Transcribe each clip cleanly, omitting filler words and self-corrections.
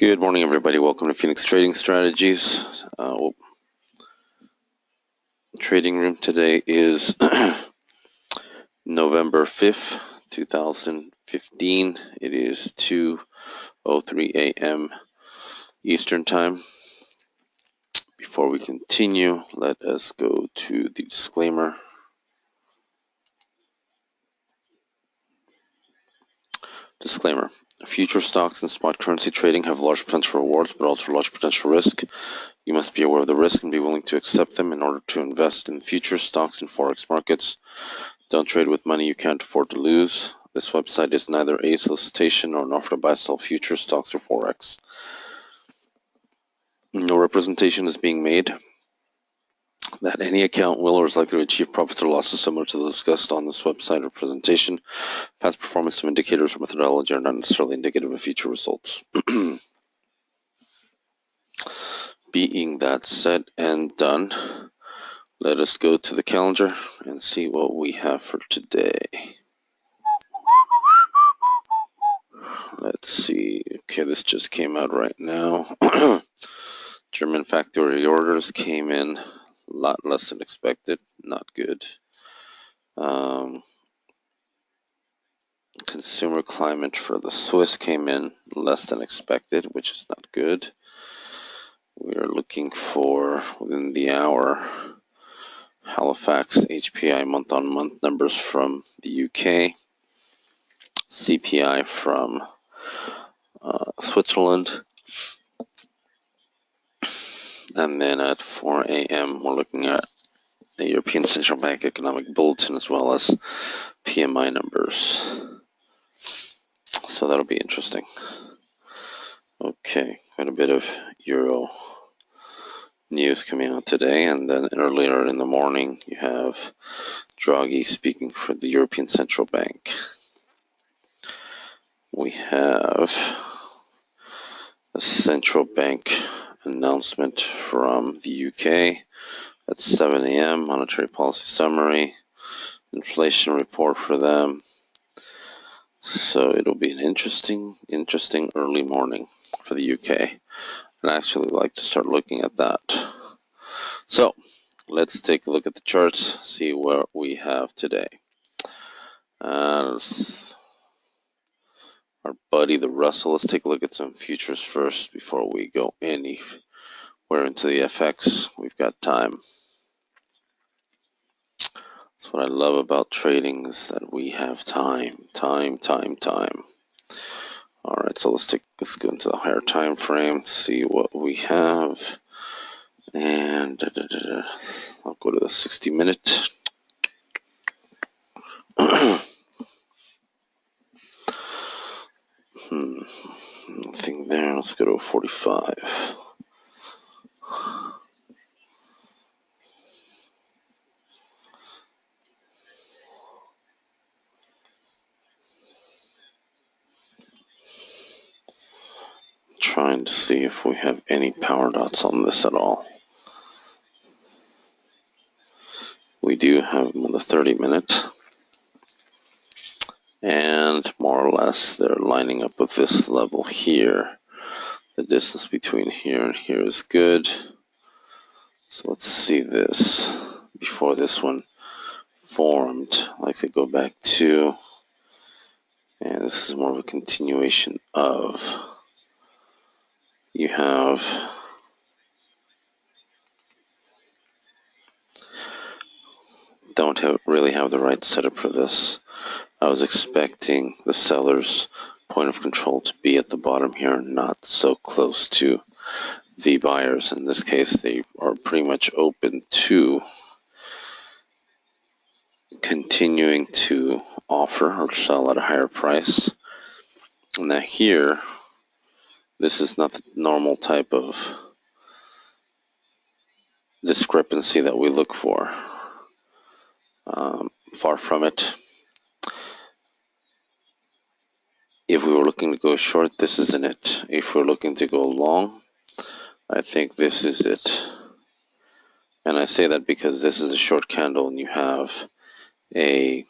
Good morning, everybody. Welcome to Phoenix Trading Strategies. Trading room today is November 5th, 2015. It is 2:03 a.m. Eastern Time. Before we continue, let us go to the disclaimer. Disclaimer. Future stocks and spot currency trading have large potential rewards, but also large potential risk. You must be aware of the risk and be willing to accept them in order to invest in future stocks and forex markets. Don't trade with money you can't afford to lose. This website is neither a solicitation nor an offer to buy, sell future stocks or forex. No representation is being made that any account will or is likely to achieve profits or losses similar to those discussed on this website or presentation. Past performance of indicators or methodology are not necessarily indicative of future results. Being that said and done, let us go to the calendar and see what we have for today. Let's see. Okay, this just came out right now. German factory orders came in a lot less than expected. Not good. Consumer climate for the Swiss came in less than expected, which is not good. We are looking for, within the hour, Halifax HPI month-on-month numbers from the UK, CPI from Switzerland, and then at 4 a.m. we're looking at the European Central Bank Economic Bulletin as well as PMI numbers. So that'll be interesting. Okay, quite a bit of Euro news coming out today, and then earlier in the morning you have Draghi speaking for the European Central Bank. We have a central bank announcement from the UK at 7 a.m. Monetary policy summary, inflation report for them. So it'll be an interesting early morning for the UK. And I actually like to start looking at that. So let's take a look at the charts, see what we have today. Our buddy, the Russell, let's take a look at some futures first before we go anywhere into the FX. We've got time. That's what I love about trading, is that we have time. All right, so let's go into the higher time frame, see what we have, and I'll go to the 60-minute. Nothing there. Let's go to 45. Trying to see if we have any power dots on this at all. We do have them on the 30-minute. And more or less they're lining up with this level here. The distance between here and here is good. So let's see this. Before this one formed, I'd like to go back to, and this is more of a continuation of, you have really have the right setup for this. I was expecting the seller's point of control to be at the bottom here, not so close to the buyers. In this case, they are pretty much open to continuing to offer or sell at a higher price. Now here, this is not the normal type of discrepancy that we look for. Far from it. If we were looking to go short, this isn't it. If we're looking to go long, I think this is it. And I say that because this is a short candle and you have a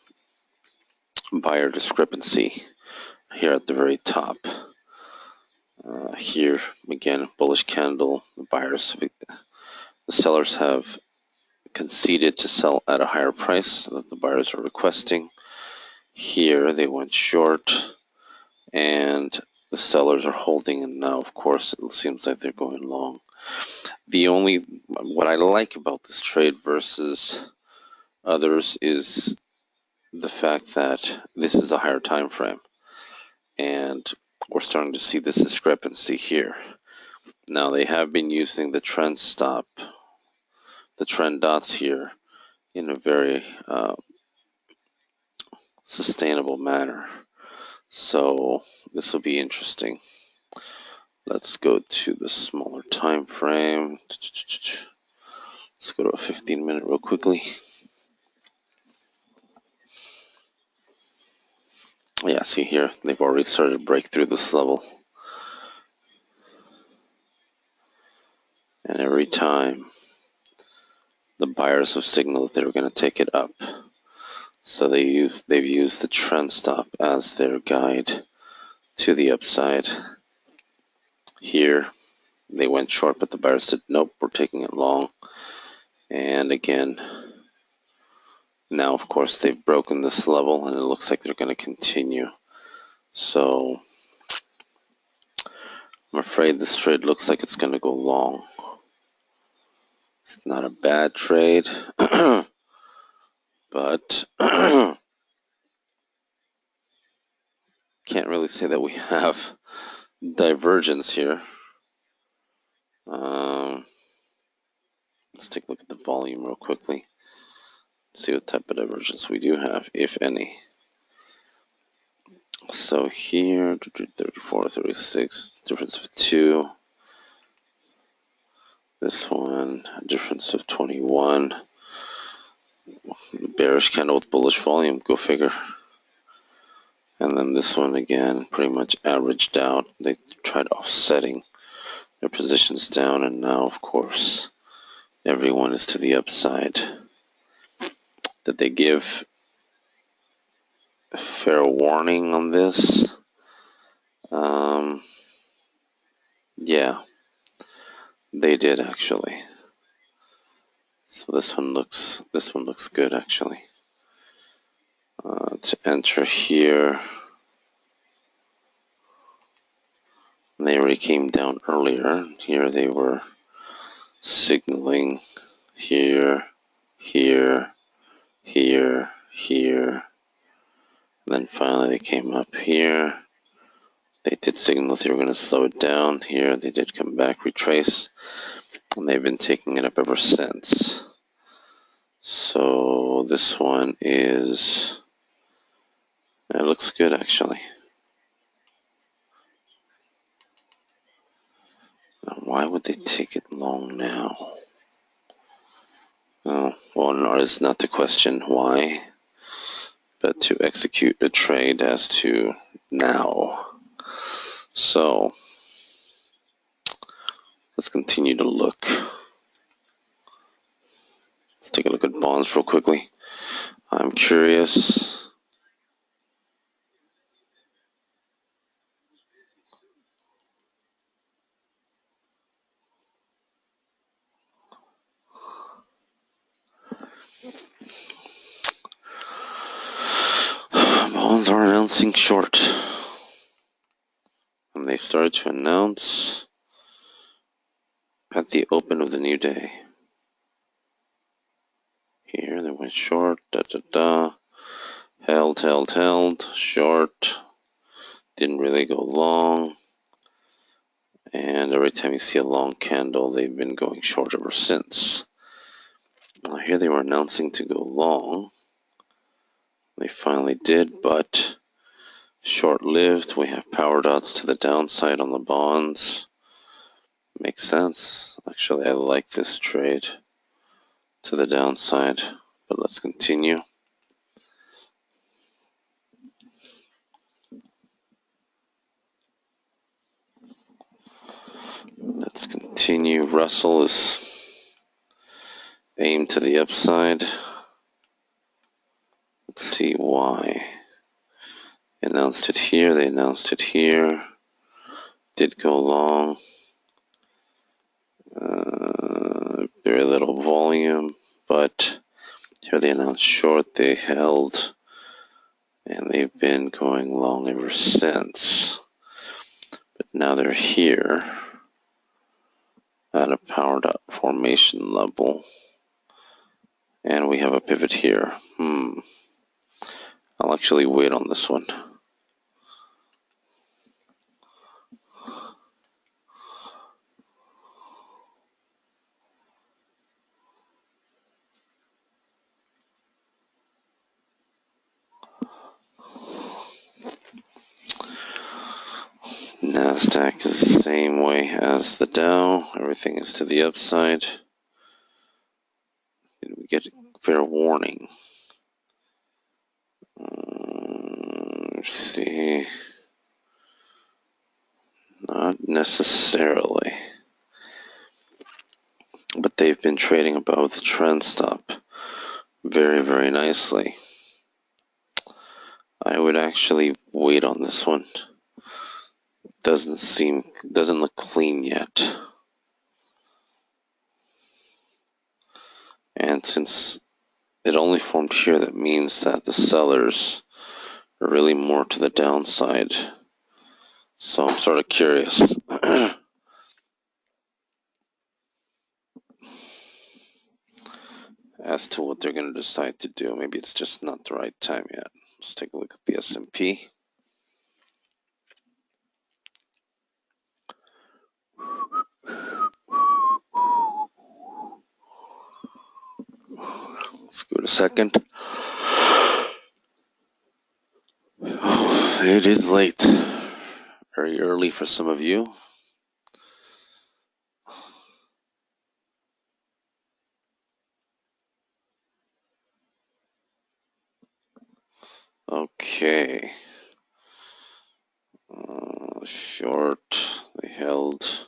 buyer discrepancy here at the very top. Here again, bullish candle. The sellers have conceded to sell at a higher price that the buyers are requesting. Here they went short, and the sellers are holding, and now of course it seems like they're going long. What I like about this trade versus others is the fact that this is a higher time frame, and we're starting to see this discrepancy here. Now they have been using the trend dots here in a very sustainable manner. So this will be interesting. Let's go to the smaller time frame. Let's go to a 15-minute real quickly. Yeah, see here, they've already started to break through this level. And every time, the buyers have signaled that they were going to take it up. So they've used the trend stop as their guide to the upside. Here, they went short, but the buyers said, nope, we're taking it long. And again, now, of course, they've broken this level, and it looks like they're going to continue. So I'm afraid this trade looks like it's going to go long. It's not a bad trade, but can't really say that we have divergence here. Let's take a look at the volume real quickly. See what type of divergence we do have, if any. So here, 34, 36, difference of 2. This one, a difference of 21. Bearish candle with bullish volume, go figure. And then this one again, pretty much averaged out. They tried offsetting their positions down, and now, of course, everyone is to the upside. Did they give a fair warning on this? Yeah, they did actually. So this one looks good actually. To enter here, they already came down earlier. Here they were signaling here, here, here, here. Then finally they came up here. They did signal they were going to slow it down. Here they did come back, retrace, and they've been taking it up ever since. So this one it looks good actually. Now, why would they take it long now? Oh, well, no, it's not the question why, but to execute a trade as to now. So let's continue to look. Let's take a look at bonds real quickly. I'm curious. Bonds are announcing short. And they've started to announce at the open of the new day. Here they went short, held, short, didn't really go long. And every time you see a long candle, they've been going short ever since. Now here they were announcing to go long. They finally did, but short-lived. We have power dots to the downside on the bonds. Makes sense. Actually, I like this trade to the downside, but let's continue. Let's continue. Russell is aimed to the upside. Let's see why. They announced it here. They announced it here. did go long. Very little volume, but here they announced short, they held, and they've been going long ever since. But now they're here at a powered up formation level, and we have a pivot here. I'll actually wait on this one. Nasdaq is the same way as the Dow. Everything is to the upside. Did we get a fair warning? Let's see. Not necessarily. But they've been trading above the trend stop very, very nicely. I would actually wait on this one. Doesn't look clean yet. And since it only formed here, that means that the sellers are really more to the downside. So I'm sort of curious. As to what they're going to decide to do. Maybe it's just not the right time yet. Let's take a look at the S&P. Let's go to second. Oh, it is late. Very early for some of you. Okay. Short, they held.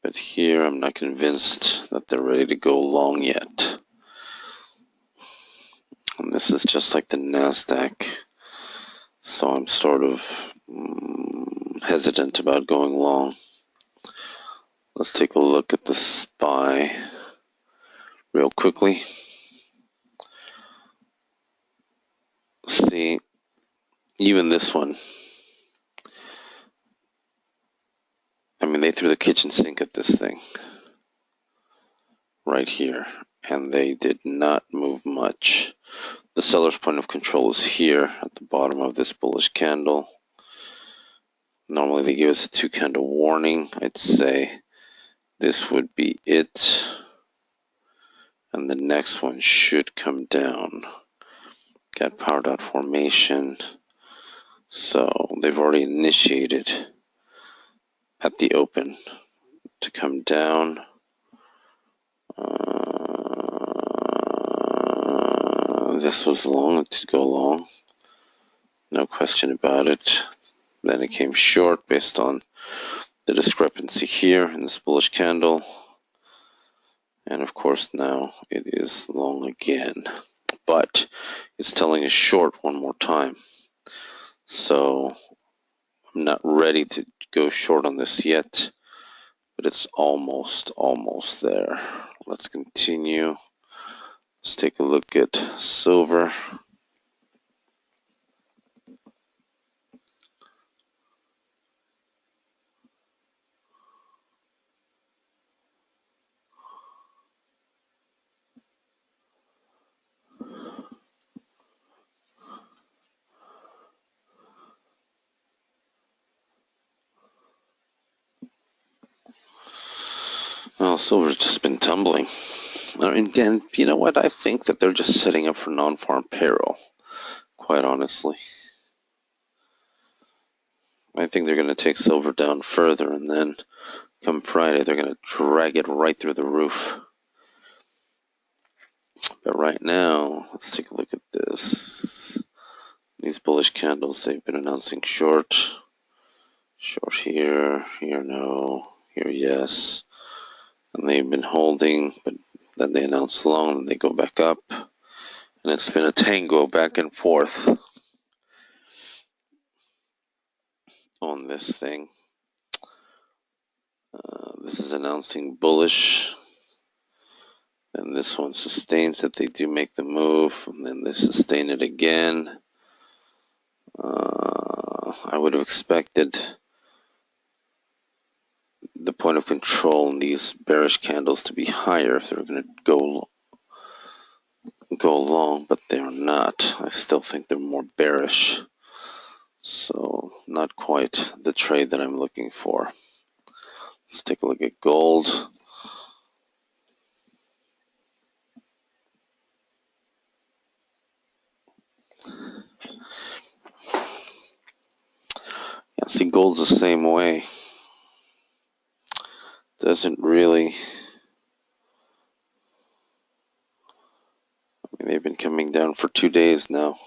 But here I'm not convinced that they're ready to go long yet. And this is just like the Nasdaq. So I'm sort of hesitant about going long. Let's take a look at the SPY real quickly. See, even this one, I mean, they threw the kitchen sink at this thing right here, and they did not move much. The seller's point of control is here at the bottom of this bullish candle. Normally they give us a 2-candle warning. I'd say this would be it, and the next one should come down. Got powered out formation, so they've already initiated at the open to come down. This was long, it did go long, no question about it. Then it came short based on the discrepancy here in this bullish candle. And of course now it is long again, but it's telling us short one more time. So I'm not ready to go short on this yet, but it's almost there. Let's continue. Let's take a look at silver. Well, silver's just been tumbling. And you know what? I think that they're just setting up for non-farm payroll, quite honestly. I think they're going to take silver down further, and then come Friday, they're going to drag it right through the roof. But right now, let's take a look at this. These bullish candles, they've been announcing short. Short here, here no, here yes. And they've been holding, but then they announce long, and they go back up. And it's been a tango back and forth. on this thing. This is announcing bullish. Then this one sustains that they do make the move, and then they sustain it again. I would have expected the point of control in these bearish candles to be higher if they were going to go long, but they're not. I still think they're more bearish. So not quite the trade that I'm looking for. Let's take a look at gold. Yeah, see, gold's the same way. Doesn't really. I mean, they've been coming down for 2 days now.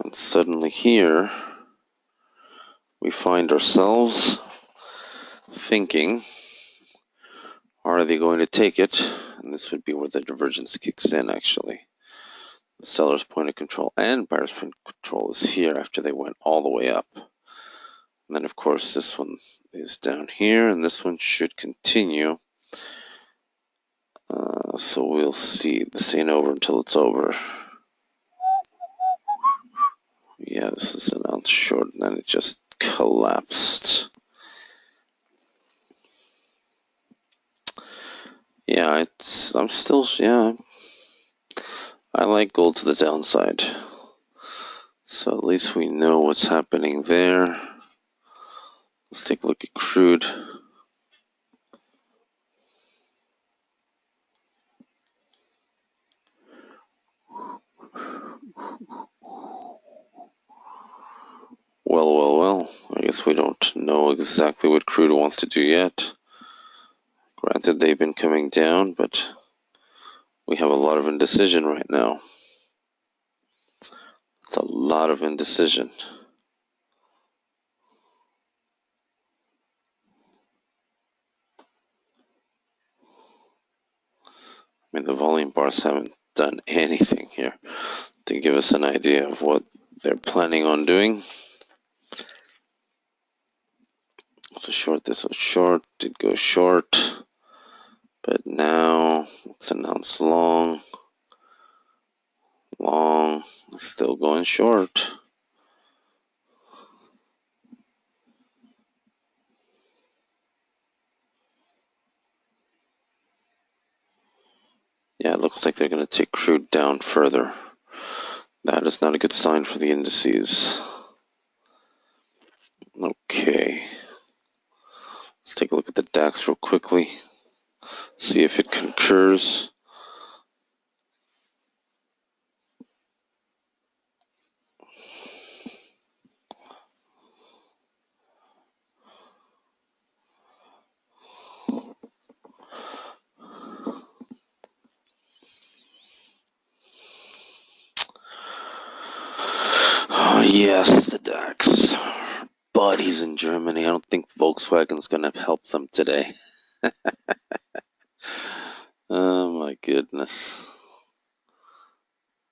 And suddenly here, we find ourselves thinking, are they going to take it? And this would be where the divergence kicks in, actually. The seller's point of control and buyer's point of control is here after they went all the way up. And then, of course, this one is down here, and this one should continue. So we'll see. This ain't over until it's over. Yeah, this is announced short, and then it just collapsed. Yeah, I'm still, I like gold to the downside. So at least we know what's happening there. Let's take a look at crude. Well, I guess we don't know exactly what crude wants to do yet. Granted, they've been coming down, but we have a lot of indecision right now. It's a lot of indecision. I mean, the volume bars haven't done anything here to give us an idea of what they're planning on doing. So short, this was short, did go short, but now it's announced long, still going short. Yeah, it looks like they're going to take crude down further. That is not a good sign for the indices. Okay. Let's take a look at the DAX real quickly. See if it concurs. Oh, yes, the DAX. Buddies in Germany. I don't think Volkswagen's going to help them today. Oh my goodness.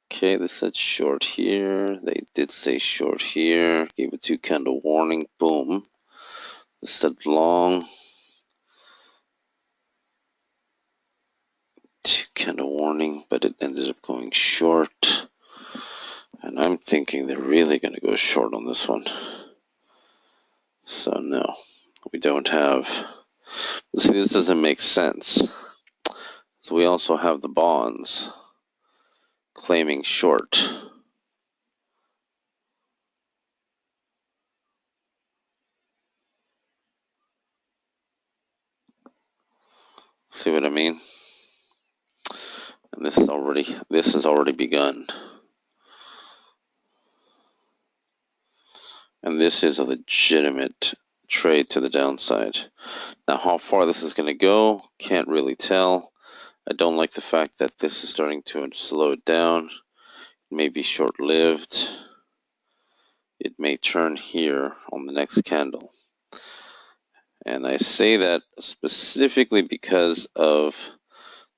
Okay, they said short here. They did say short here. Gave a 2-candle warning. Boom. They said long. 2-candle warning, but it ended up going short. And I'm thinking they're really going to go short on this one. So no, we don't have. See, this doesn't make sense. So we also have the bonds claiming short. See what I mean? And this has already begun. And this is a legitimate trade to the downside. Now, how far this is going to go, can't really tell. I don't like the fact that this is starting to slow down. It may be short-lived. It may turn here on the next candle. And I say that specifically because of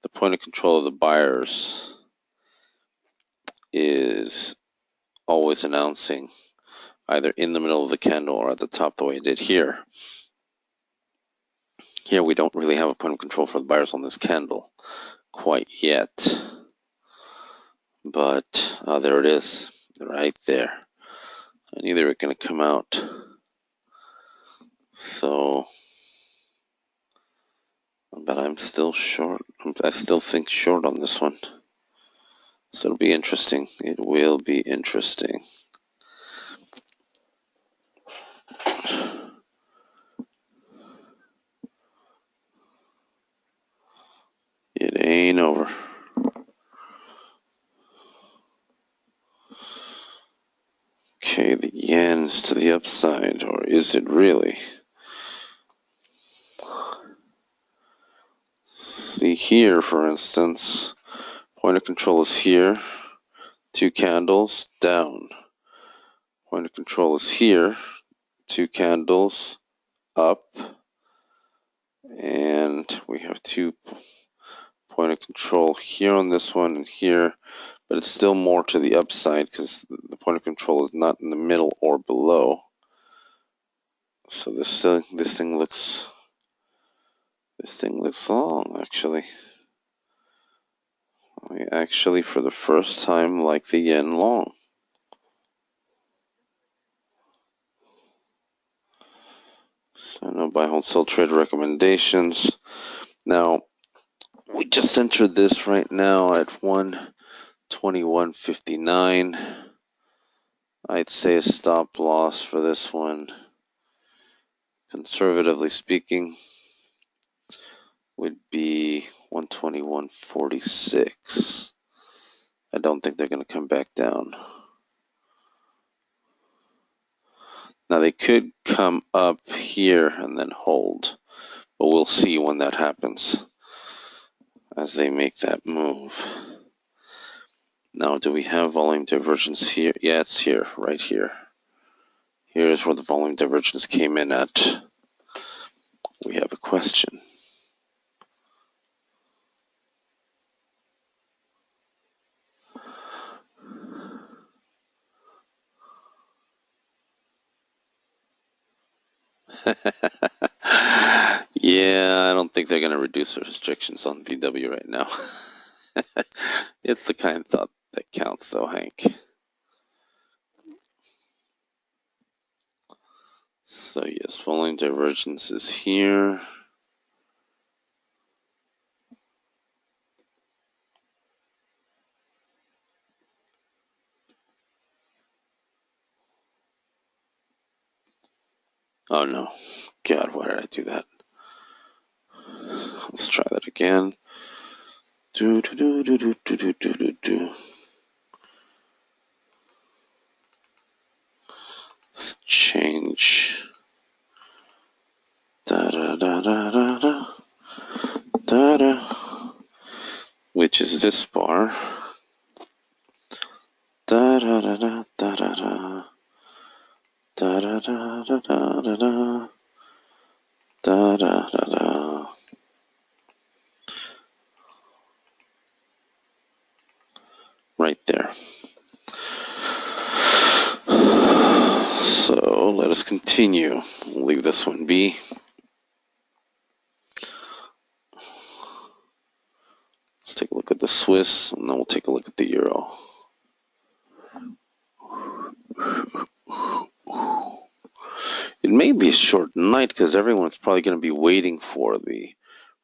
the point of control of the buyers is always announcing either in the middle of the candle or at the top the way it did here. Here we don't really have a point of control for the buyers on this candle quite yet. But there it is, right there. I knew they were going to come out. So, but I'm still short. I still think short on this one. So it'll be interesting. It will be interesting. It ain't over. Okay, the yen's to the upside, or is it really? See here, for instance, point of control is here, 2 candles down. Point of control is here, 2 candles up, and we have 2 point of control here on this one and here, but it's still more to the upside because the point of control is not in the middle or below. So this thing looks long, actually. I actually, for the first time, like the yen long. So no buy, hold, sell, trade recommendations. Now, we just entered this right now at 121.59. I'd say a stop loss for this one, conservatively speaking, would be 121.46. I don't think they're going to come back down. Now they could come up here and then hold, but we'll see when that happens as they make that move. Now, do we have volume divergence here? Yeah, it's here, right here. Here's where the volume divergence came in at. We have a question. Yeah, I don't think they're going to reduce the restrictions on VW right now. It's the kind of thought that counts, though, Hank. So yes, volume divergence is here. Oh no, God, why did I do that? Let's try that again. Let's change. Which is this bar. Right there. So let us continue. We'll leave this one be. Let's take a look at the Swiss, and then we'll take a look at the Euro. It may be a short night because everyone's probably going to be waiting for the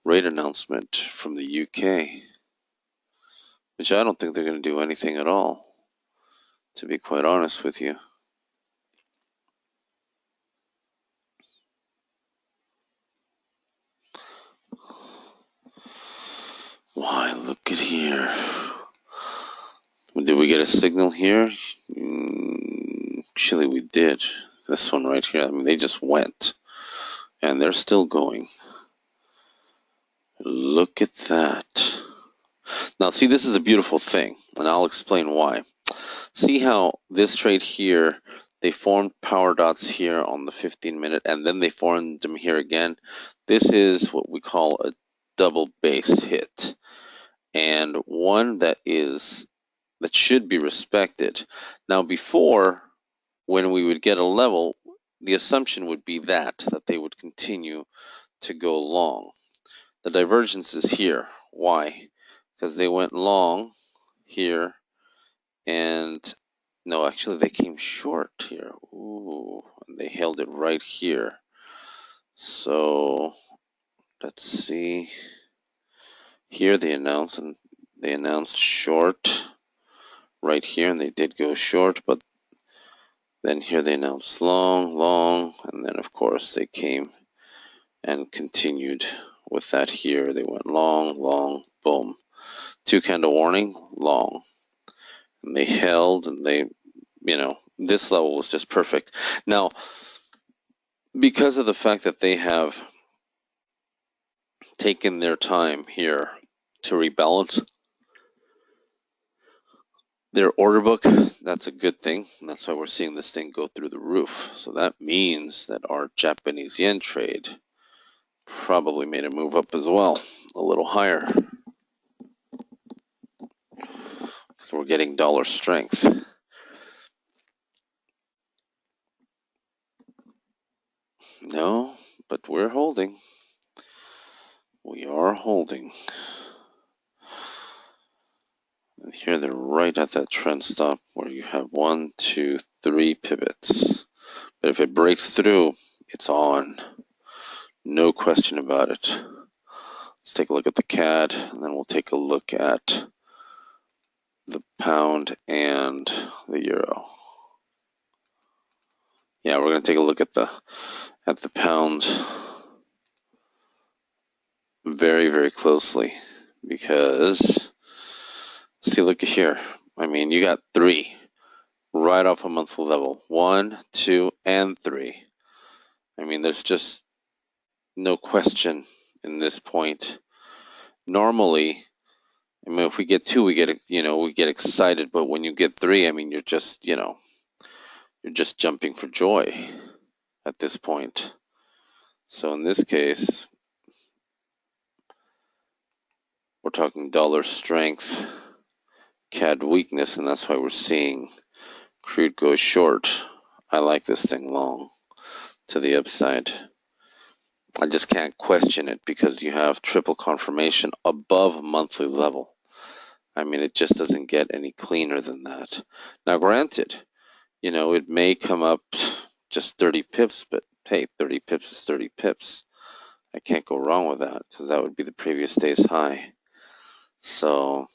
rate announcement from the UK, which I don't think they're going to do anything at all, to be quite honest with you. Why, look at here. Did we get a signal here? Actually, we did. This one right here. I mean, they just went. And they're still going. Look at that. Now, see, this is a beautiful thing, and I'll explain why. See how this trade here, they formed power dots here on the 15-minute, and then they formed them here again. This is what we call a double base hit, and one that is that should be respected. Now before, when we would get a level, the assumption would be that they would continue to go long. The divergence is here. Why? Because they went long here, and no, actually they came short here. Ooh, and they held it right here. So let's see. Here they announced short right here, and they did go short, but then here they announced long, long, and then of course they came and continued with that here. They went long, long, boom. 2 candle warning, long. And they held, and they, this level was just perfect. Now, because of the fact that they have taken their time here to rebalance their order book, that's a good thing. That's why we're seeing this thing go through the roof. So that means that our Japanese yen trade probably made a move up as well, a little higher, because we're getting dollar strength. No, but we're holding. We are holding. And here they're right at that trend stop where you have 1, 2, 3 pivots. But if it breaks through, it's on. No question about it. Let's take a look at the CAD, and then we'll take a look at the pound and the euro. Yeah, we're going to take a look at the pound very, very closely, because see, look at here. I mean, you got 3 right off a monthly level. 1, 2, and 3. I mean, there's just no question in this point. Normally, I mean, if we get 2, we get excited, but when you get 3, I mean, you're just jumping for joy at this point. So in this case, we're talking dollar strength, CAD weakness, and that's why we're seeing crude go short. I like this thing long to the upside. I just can't question it because you have triple confirmation above monthly level. I mean, it just doesn't get any cleaner than that. Now, granted, it may come up just 30 pips, but hey, 30 pips is 30 pips. I can't go wrong with that, because that would be the previous day's high. So,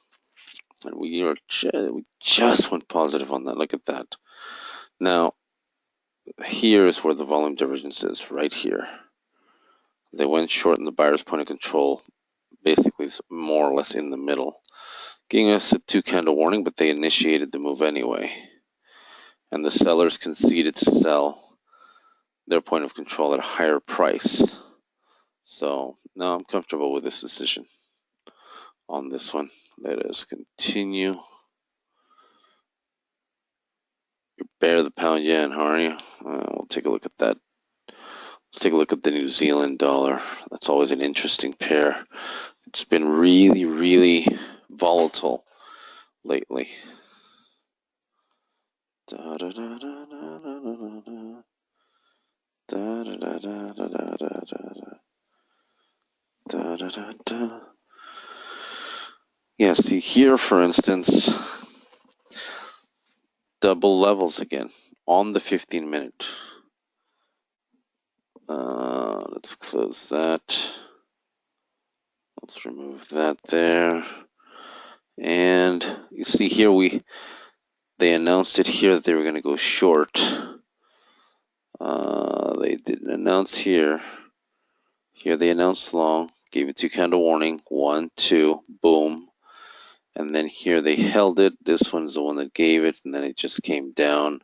and we just went positive on that. Look at that. Now, here is where the volume divergence is, right here. They went short, and the buyer's point of control basically is more or less in the middle, giving us a 2 candle warning, but they initiated the move anyway. And the sellers conceded to sell their point of control at a higher price. So now I'm comfortable with this decision on this one. Let us continue. You bear the pound yen, aren't you? We'll take a look at that. Let's take a look at the New Zealand dollar. That's always an interesting pair. It's been really, really volatile lately. Da, da, da, da, da, da, da. Da, da, da, da, da, da, da. Da, da, da, da. Yeah, see here, for instance, double levels again on the 15-minute. Let's close that. Let's remove that there. And you see here, they announced it here that they were going to go short. They didn't announce here. Here they announced long, gave it 2 candle warning, 1, 2, boom. And then here they held it. This one's the one that gave it, and then it just came down.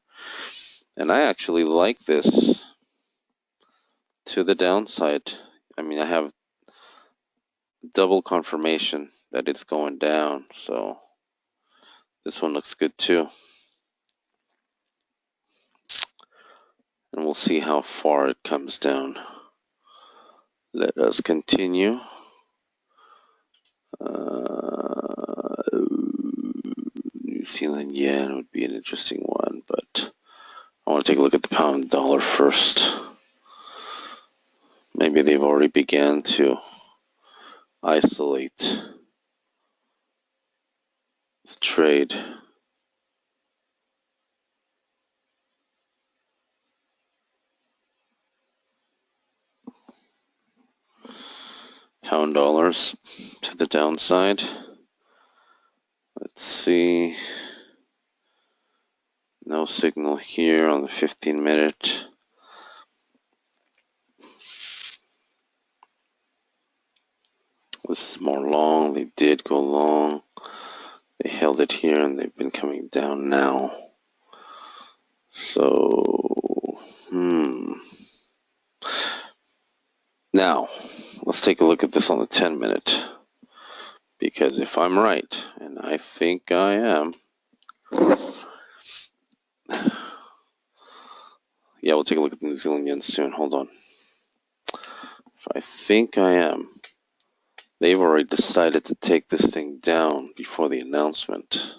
And I actually like this to the downside. I mean, I have double confirmation that it's going down, so this one looks good too. And we'll see how far it comes down. Let us continue. New New Zealand yen would be an interesting one, but I want to take a look at the pound dollar first. Maybe they've already began to isolate the trade. Pound dollars to the downside. Let's see. No signal here on the 15-minute. This is more long. They did go long. They held it here and they've been coming down now. So, Now, let's take a look at this on the 10-minute. Because if I'm right, and I think I am, yeah, we'll take a look at the New Zealand yen soon. Hold on. If I think I am, they've already decided to take this thing down before the announcement.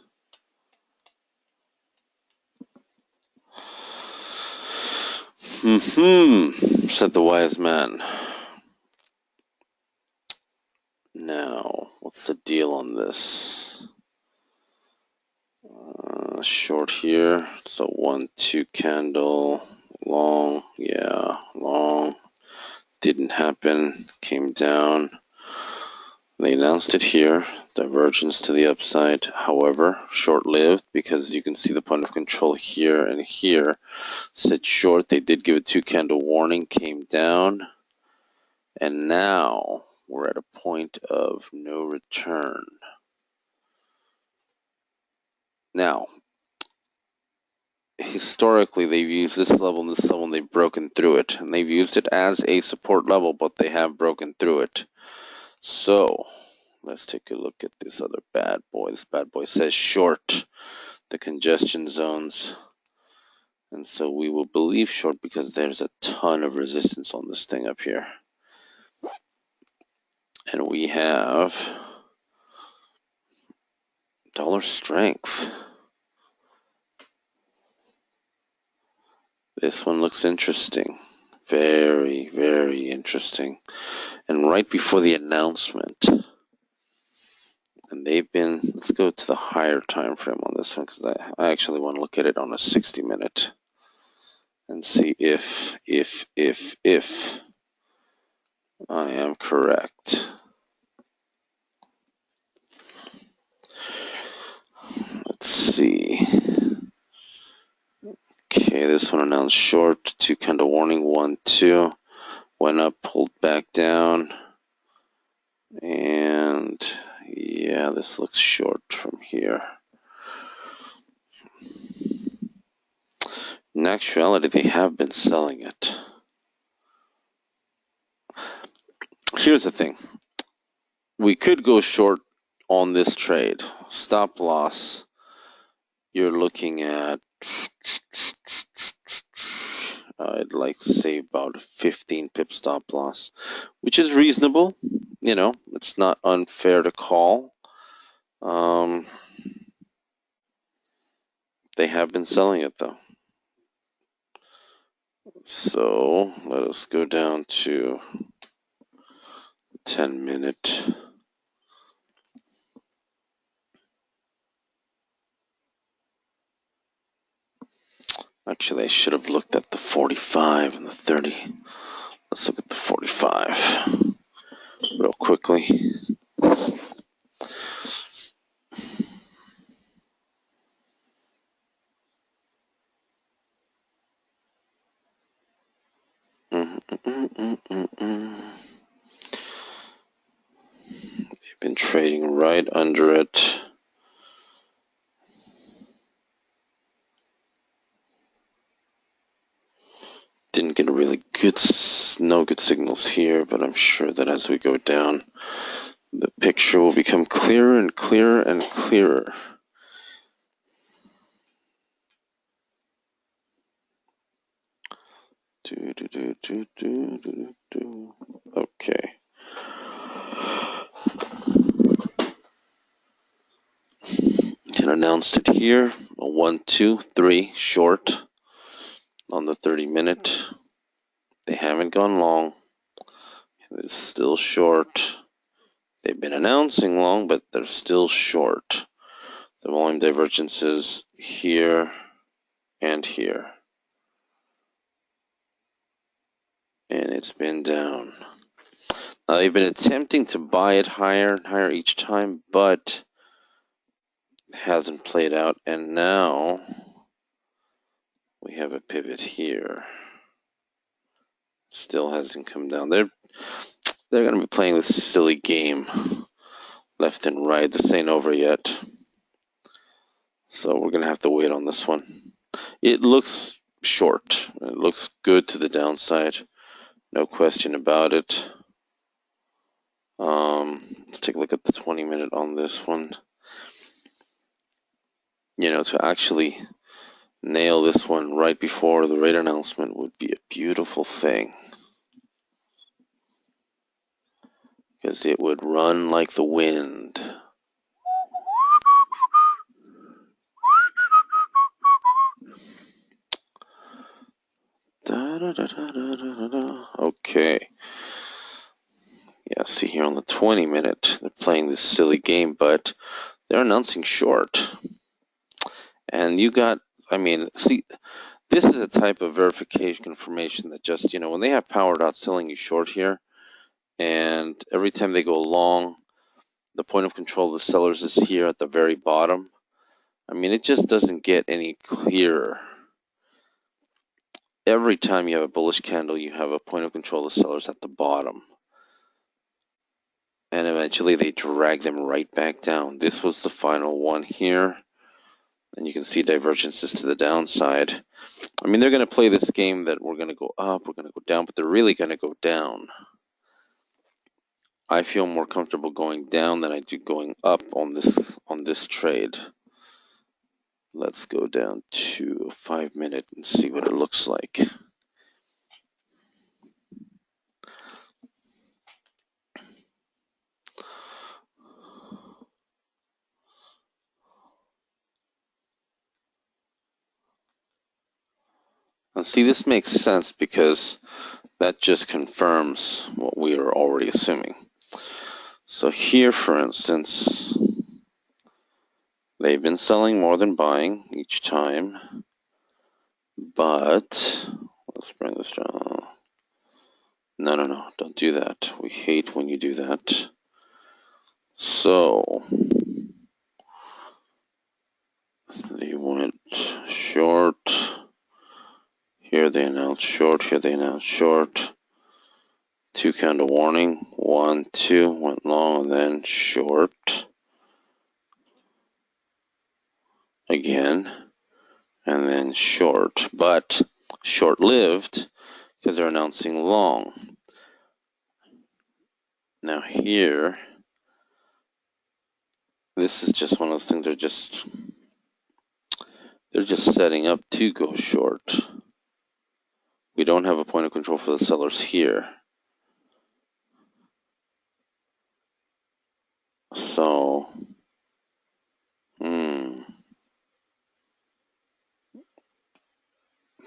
Said the wise man. Now, what's the deal on this? Short here. So 1-2 candle. Long. Yeah, long. Didn't happen. Came down. They announced it here. Divergence to the upside. However, short-lived because you can see the point of control here and here. Said short. They did give a 2-candle warning. Came down. And now we're at a point of no return. Now, historically, they've used this level and this level, and they've broken through it. And they've used it as a support level, but they have broken through it. So, let's take a look at this other bad boy. This bad boy says short the congestion zones. And so we will believe short because there's a ton of resistance on this thing up here. And we have dollar strength. This one looks interesting. Very, very interesting. And right before the announcement, and they've been, let's go to the higher time frame on this one because I actually want to look at it on a 60-minute and see if I am correct. Let's see. Okay, this one announced short, 2-candle warning, 1-2, went up, pulled back down, and yeah, this looks short from here. In actuality, they have been selling it. Here's the thing. We could go short on this trade. Stop loss, you're looking at, I'd like to say about a 15 pip stop loss, which is reasonable. You know, it's not unfair to call. They have been selling it though. So let us go down to 10-minute. Actually, I should have looked at the 45 and the 30. Let's look at the 45 real quickly. They've been trading right under it. Didn't get really no good signals here, but I'm sure that as we go down, the picture will become clearer and clearer and clearer. Okay. announced it here. A 1, 2, 3 short on the 30-minute. They haven't gone long. It's still short. They've been announcing long, but they're still short. The volume divergence is here and here. And it's been down. Now, they've been attempting to buy it higher and higher each time, but it hasn't played out. And now we have a pivot here. Still hasn't come down. They're going to be playing this silly game left and right. This ain't over yet. So we're going to have to wait on this one. It looks short. It looks good to the downside. No question about it. Let's take a look at the 20-minute on this one. You know, to actually nail this one right before the rate announcement would be a beautiful thing. Because it would run like the wind. Okay. Yeah, see here on the 20-minute, they're playing this silly game, but they're announcing short. And you got, I mean, see, this is a type of verification confirmation that just, you know, when they have power dots telling you short here, and every time they go long, the point of control of the sellers is here at the very bottom. I mean, it just doesn't get any clearer. Every time you have a bullish candle, you have a point of control of the sellers at the bottom. And eventually they drag them right back down. This was the final one here. And you can see divergences to the downside. I mean, they're going to play this game that we're going to go up, we're going to go down, but they're really going to go down. I feel more comfortable going down than I do going up on this trade. Let's go down to a 5-minute and see what it looks like. And see, this makes sense because that just confirms what we are already assuming. So here, for instance, they've been selling more than buying each time, but let's bring this down. No, don't do that. We hate when you do that. So they went short. Here they announced short. Here they announced short. 2 candle warning. 1, 2 went long and then short again, and then short, but short-lived because they're announcing long. Now here, this is just one of those things. They're just setting up to go short. We don't have a point of control for the sellers here. So,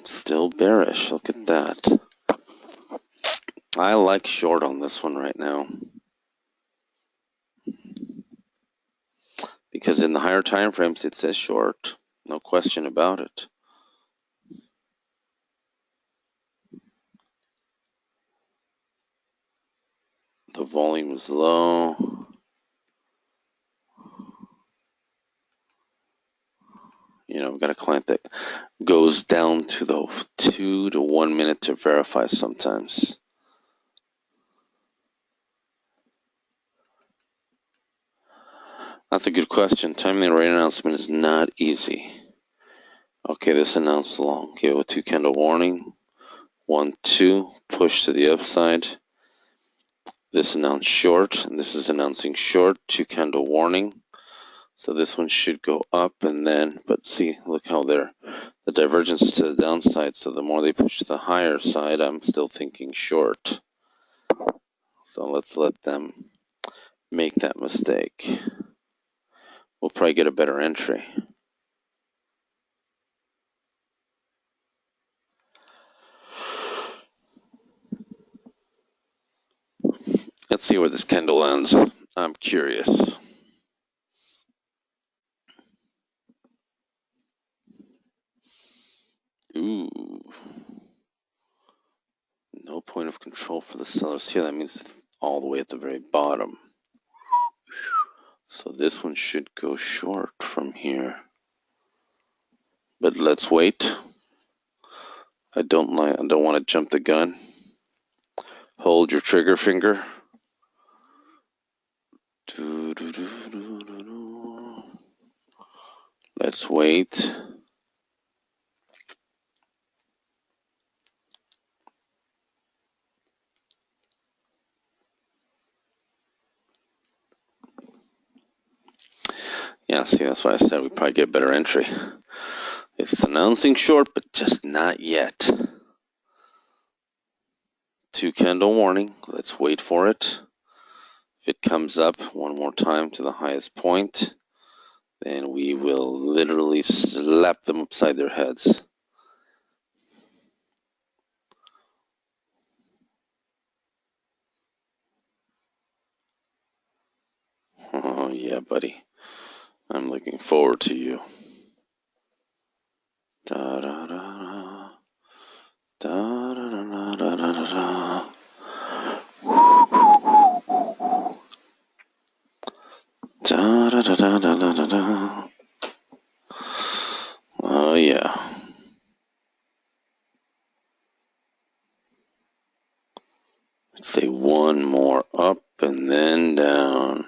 still bearish. Look at that. I like short on this one right now. Because in the higher time frames, it says short. No question about it. The volume is low. You know, I've got a client that goes down to the 2 to 1 minute to verify sometimes. That's a good question. Timing the rate announcement is not easy. Okay, this announced long. Okay, with 2 candle warning. 1, 2, push to the upside. This announced short, and this is announcing short. 2 candle warning. So this one should go up and then, but see, look how the divergence is to the downside. So the more they push to the higher side, I'm still thinking short. So let's let them make that mistake. we'll probably get a better entry. Let's see where this candle ends. I'm curious. Ooh. No point of control for the sellers here. That means it's all the way at the very bottom. So this one should go short from here. But let's wait. I don't want to jump the gun. Hold your trigger finger. Let's wait. Yeah, see, that's why I said we probably get a better entry. It's announcing short, but just not yet. 2 candle warning. Let's wait for it. If it comes up one more time to the highest point, then we will literally slap them upside their heads. Oh, yeah, buddy. I'm looking forward to you. Da da da da da da da da da da. Da da da da da da da. Oh yeah. Let's say one more up and then down.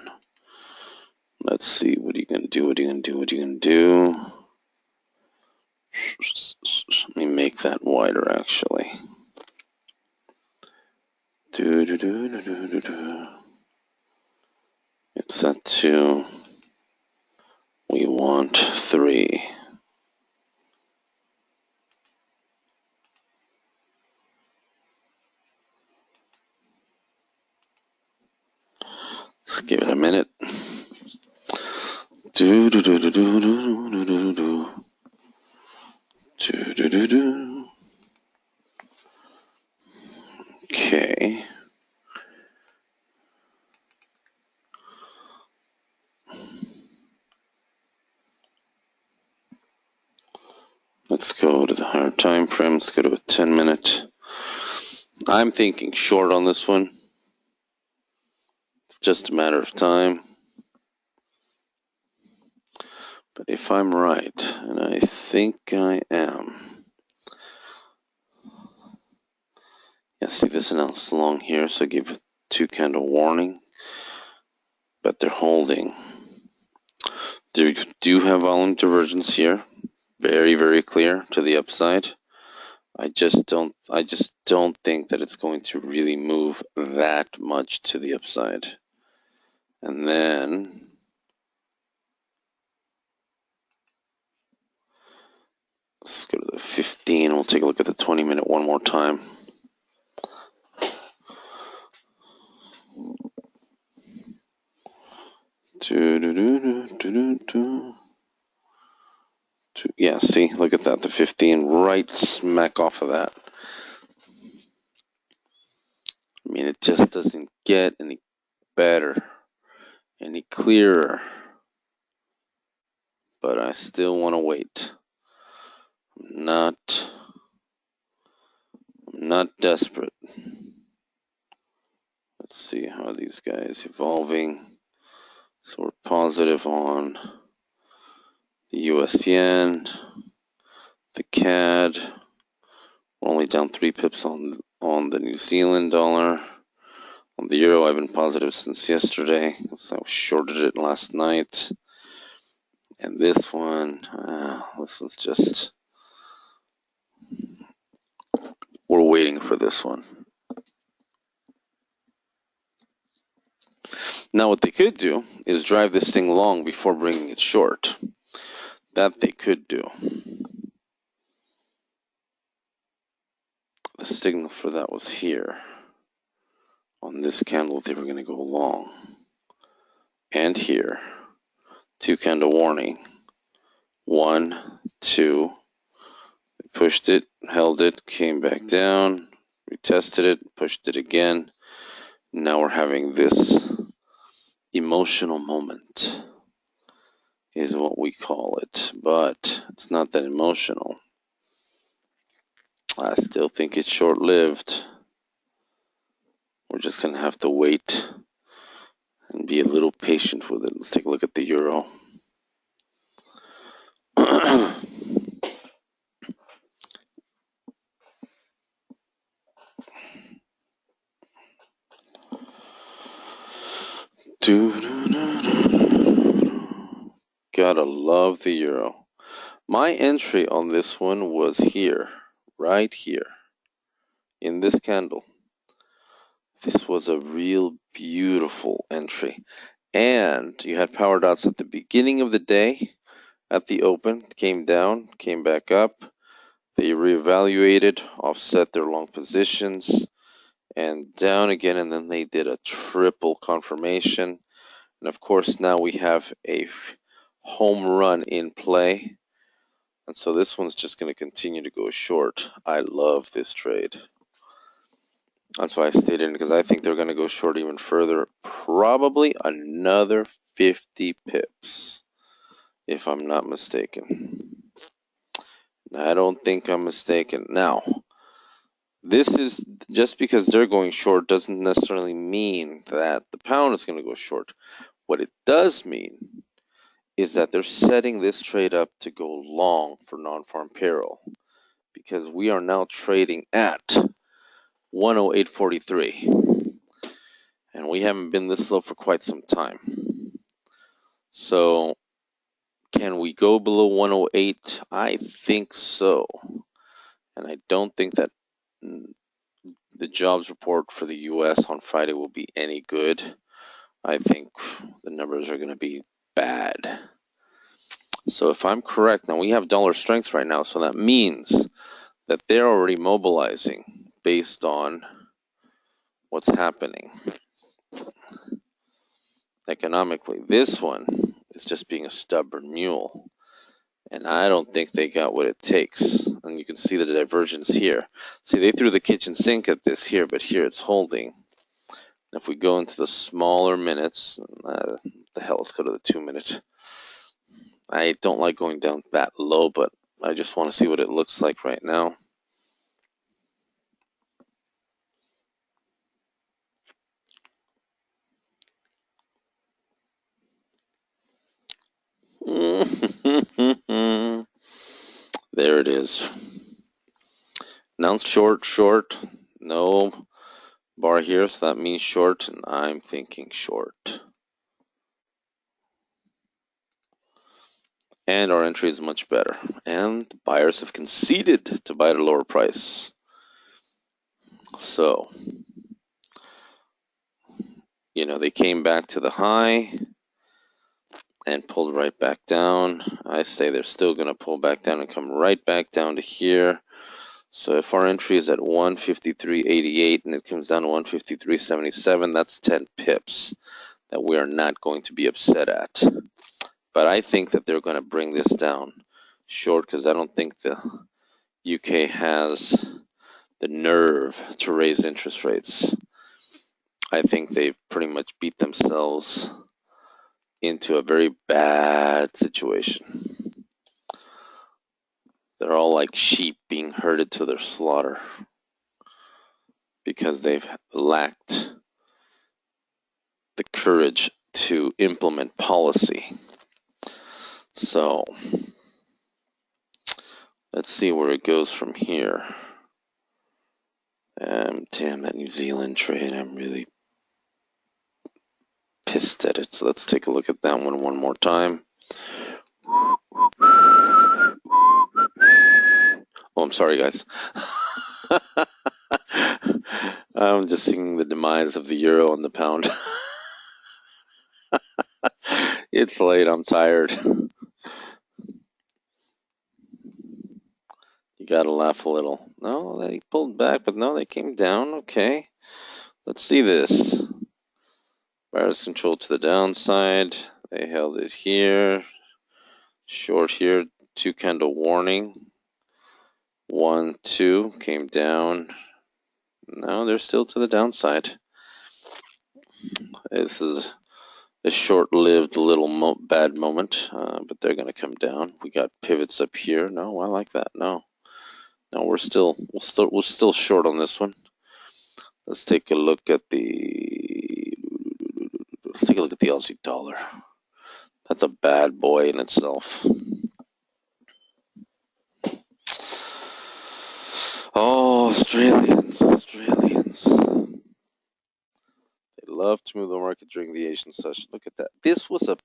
Let's see. What are you gonna do? What are you gonna do? What are you gonna do? Let me make that wider, actually. Do do do do do do do. It's set to. We want 3. Let's give it a minute. Do do do do do do do do do do do do do. Okay. Let's go to the higher time frame. Let's go to a 10-minute. I'm thinking short on this one. It's just a matter of time. But if I'm right, and I think I am. Yeah, see this announced long here, so give a 2 candle warning. But they're holding. They do have volume divergence here. Very, very clear to the upside. I just don't think that it's going to really move that much to the upside. And then let's go to the 15. We'll take a look at the 20-minute one more time. Yeah, see, look at that. The 15 right smack off of that. I mean, it just doesn't get any better, any clearer. But I still want to wait. I'm not desperate. Let's see how these guys evolving. So we're positive on the US yen, the CAD. We're only down 3 pips on the New Zealand dollar. On the euro, I've been positive since yesterday. So I shorted it last night. And this one's just, we're waiting for this one. Now what they could do is drive this thing long before bringing it short. That they could do. The signal for that was here. On this candle, they were going to go long. And here. 2 candle warning. 1, 2. We pushed it, held it, came back down, retested it, pushed it again. Now we're having this emotional moment, is what we call it, but it's not that emotional. I still think it's short-lived. We're just going to have to wait and be a little patient with it. Let's take a look at the euro. Gotta love the euro. My entry on this one was here, right here, in this candle. This was a real beautiful entry. And you had power dots at the beginning of the day, at the open, came down, came back up. They reevaluated, offset their long positions, and down again, and then they did a triple confirmation. And of course, now we have a home run in play. And so this one's just going to continue to go short. I love this trade. That's why I stayed in, because I think they're going to go short even further. Probably another 50 pips, if I'm not mistaken. I don't think I'm mistaken. Now, this is just because they're going short doesn't necessarily mean that the pound is going to go short. What it does mean is that they're setting this trade up to go long for non-farm payroll, because we are now trading at 108.43, and we haven't been this low for quite some time. So can we go below 108? I think so. And I don't think that the jobs report for the US on Friday will be any good. I think the numbers are going to be bad. So if I'm correct, now we have dollar strength right now, so that means that they're already mobilizing based on what's happening economically. This one is just being a stubborn mule, and I don't think they got what it takes. And you can see the divergence here. See, they threw the kitchen sink at this here, but here it's holding. And if we go into the smaller minutes, the hell, let's go to the 2-minute. I don't like going down that low, but I just want to see what it looks like right now. There it is. Announced short, short. No bar here, so that means short, and I'm thinking short. And our entry is much better. And buyers have conceded to buy at a lower price. So, you know, they came back to the high and pulled right back down. I say they're still going to pull back down and come right back down to here. So if our entry is at 153.88 and it comes down to 153.77, that's 10 pips that we are not going to be upset at. But I think that they're going to bring this down short, because I don't think the UK has the nerve to raise interest rates. I think they've pretty much beat themselves into a very bad situation. They're all like sheep being herded to their slaughter because they've lacked the courage to implement policy. So let's see where it goes from here. Damn, that New Zealand trade, I'm really pissed at it. So let's take a look at that one more time. Oh, I'm sorry, guys. I'm just seeing the demise of the euro and the pound. It's late, I'm tired. You gotta laugh a little. No, they pulled back, but no, they came down. Okay. Let's see this. Buyers control to the downside. They held it here, short here, 2 candle warning. 1, 2, came down. No, they're still to the downside. This is a short-lived little bad moment, but they're going to come down. We got pivots up here. No, I like that. No, we're still short on this one. Let's take a look at the Aussie dollar. That's a bad boy in itself. Oh, Australians. They love to move the market during the Asian session. Look at that. This was a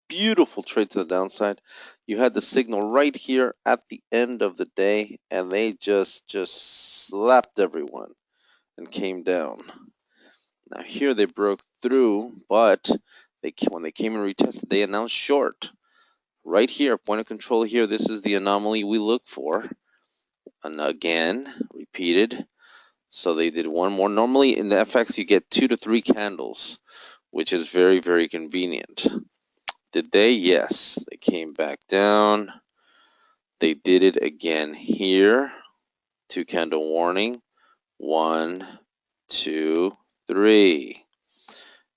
beautiful trade to the downside. You had the signal right here at the end of the day, and they just slapped everyone and came down. Now here they broke through, but when they came and retested, they announced short. Right here, point of control here, this is the anomaly we look for. And again, repeated. So they did one more. Normally in the FX, you get 2 to 3 candles, which is very, very convenient. Did they? Yes. They came back down. They did it again here. 2 candle warning. 1, 2, 3.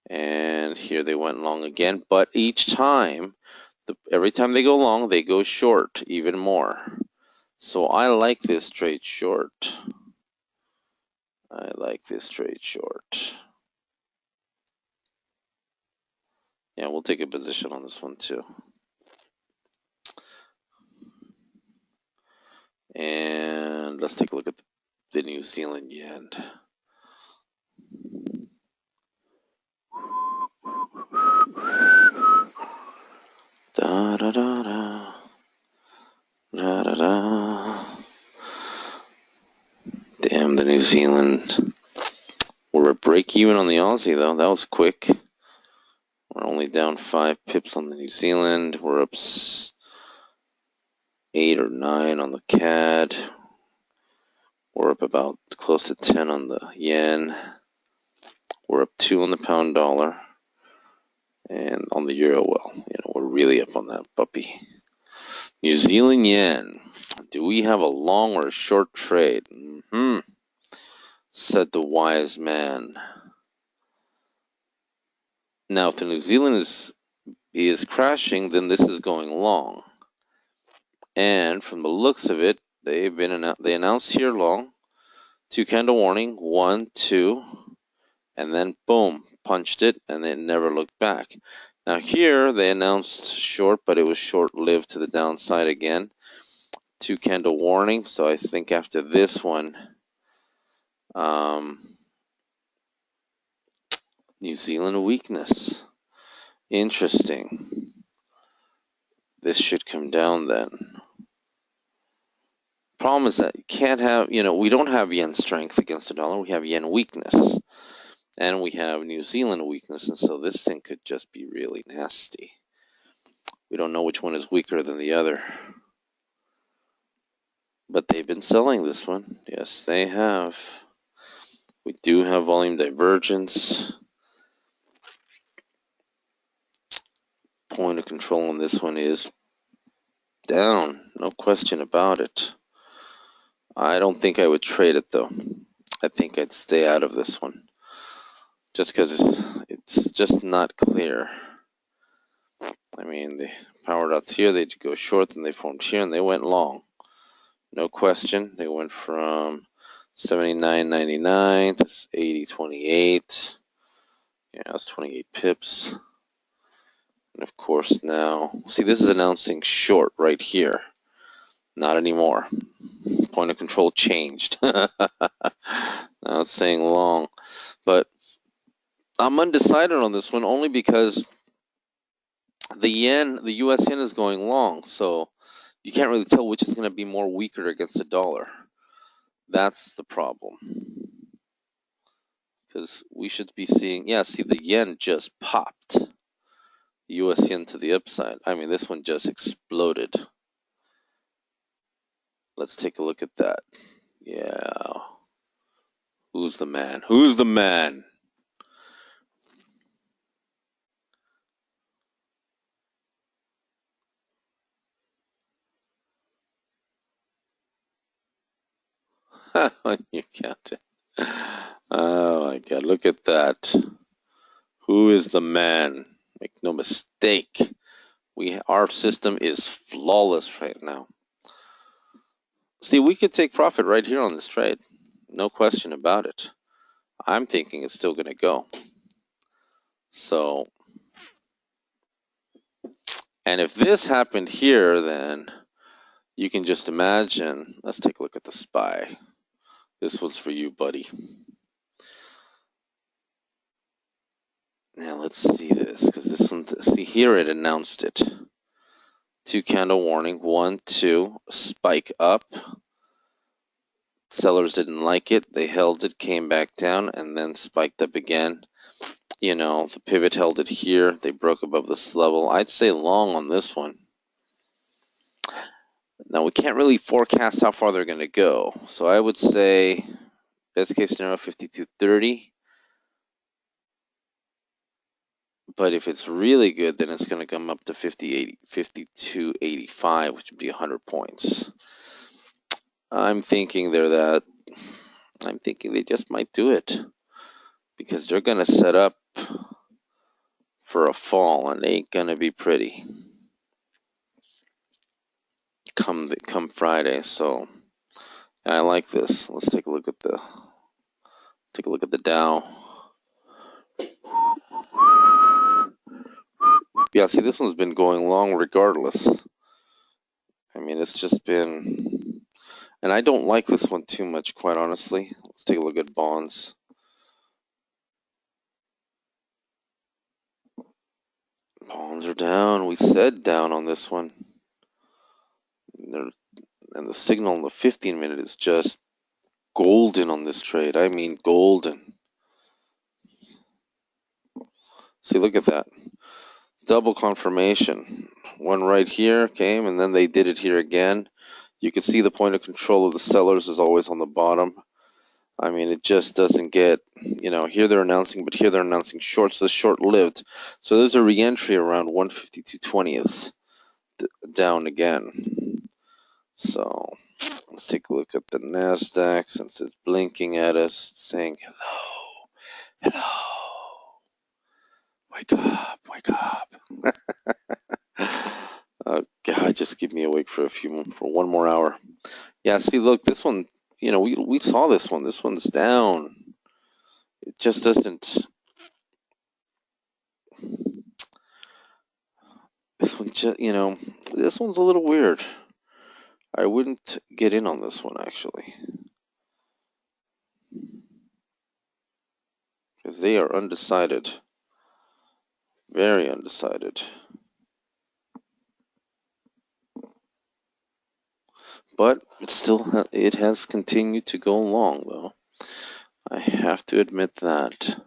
And here they went long again. But each time, every time they go long, they go short even more. So I like this trade short. Yeah, we'll take a position on this one too. And let's take a look at the New Zealand yen. Da da da da. Da da da. Damn, the New Zealand. We're at break even on the Aussie though. That was quick. We're only down 5 pips on the New Zealand. We're up 8 or 9 on the CAD. We're up about close to 10 on the yen. We're up 2 on the pound dollar. And on the euro, well, we're really up on that puppy. New Zealand yen. Do we have a long or a short trade? Said the wise man. Now, if the New Zealand is crashing, then this is going long. And from the looks of it, they announced here long. 2 candle warning, 1, 2, and then boom, punched it, and it never looked back. Now here they announced short, but it was short-lived to the downside again. 2 candle warning, so I think after this one, New Zealand weakness. Interesting. This should come down then. Problem is that you can't have, we don't have yen strength against the dollar. We have yen weakness. And we have New Zealand weakness, and so this thing could just be really nasty. We don't know which one is weaker than the other. But they've been selling this one. Yes, they have. We do have volume divergence. Point of control on this one is down. No question about it. I don't think I would trade it, though. I think I'd stay out of this one. Just because it's just not clear. I mean, the power dots here, they go short, and they formed here, and they went long. No question. They went from 79.99 to 80.28. Yeah, that's 28 pips. And of course now, see, this is announcing short right here. Not anymore. Point of control changed. Now it's saying long. But I'm undecided on this one only because the US yen is going long. So you can't really tell which is going to be more weaker against the dollar. That's the problem. Because we should be seeing, yeah, see, the yen just popped. The US yen to the upside. I mean, this one just exploded. Let's take a look at that. Yeah. Who's the man? Who's the man? You count it. Oh my God, look at that. Who is the man? Make no mistake. Our system is flawless right now. See, we could take profit right here on this trade. No question about it. I'm thinking it's still going to go. So, and if this happened here, then you can just imagine. Let's take a look at the SPY. This was for you, buddy. Now let's see this, because this one, see here it announced it. 2 candle warning, 1, 2, spike up. Sellers didn't like it. They held it, came back down, and then spiked up again. You know, the pivot held it here. They broke above this level. I'd say long on this one. Now, we can't really forecast how far they're going to go. So I would say, best case scenario, 52.30. But if it's really good, then it's going to come up to 52.85, which would be 100 points. I'm thinking I'm thinking they just might do it, because they're going to set up for a fall, and it ain't going to be pretty come Friday. So I like this. Let's take a look at the Dow. Yeah, see, this one's been going long regardless. I mean, it's just been, and I don't like this one too much, quite honestly. Let's take a look at bonds. Bonds are down. We said down on this one. And the signal on the 15-minute is just golden on this trade. I mean, golden. See, look at that. Double confirmation. One right here came, and then they did it here again. You can see the point of control of the sellers is always on the bottom. I mean, it just doesn't get, you know, here they're announcing, but here they're announcing shorts. This short-lived. So there's a re-entry around 152.20th down again. So let's take a look at the Nasdaq, since it's blinking at us, saying hello, wake up, wake up. Oh God, just keep me awake for one more hour. Yeah, see, look, this one, you know, we saw this one. This one's down. It just doesn't. This one, you know, this one's a little weird. I wouldn't get in on this one, actually, because they are undecided, very undecided. But it has continued to go along, though. I have to admit that.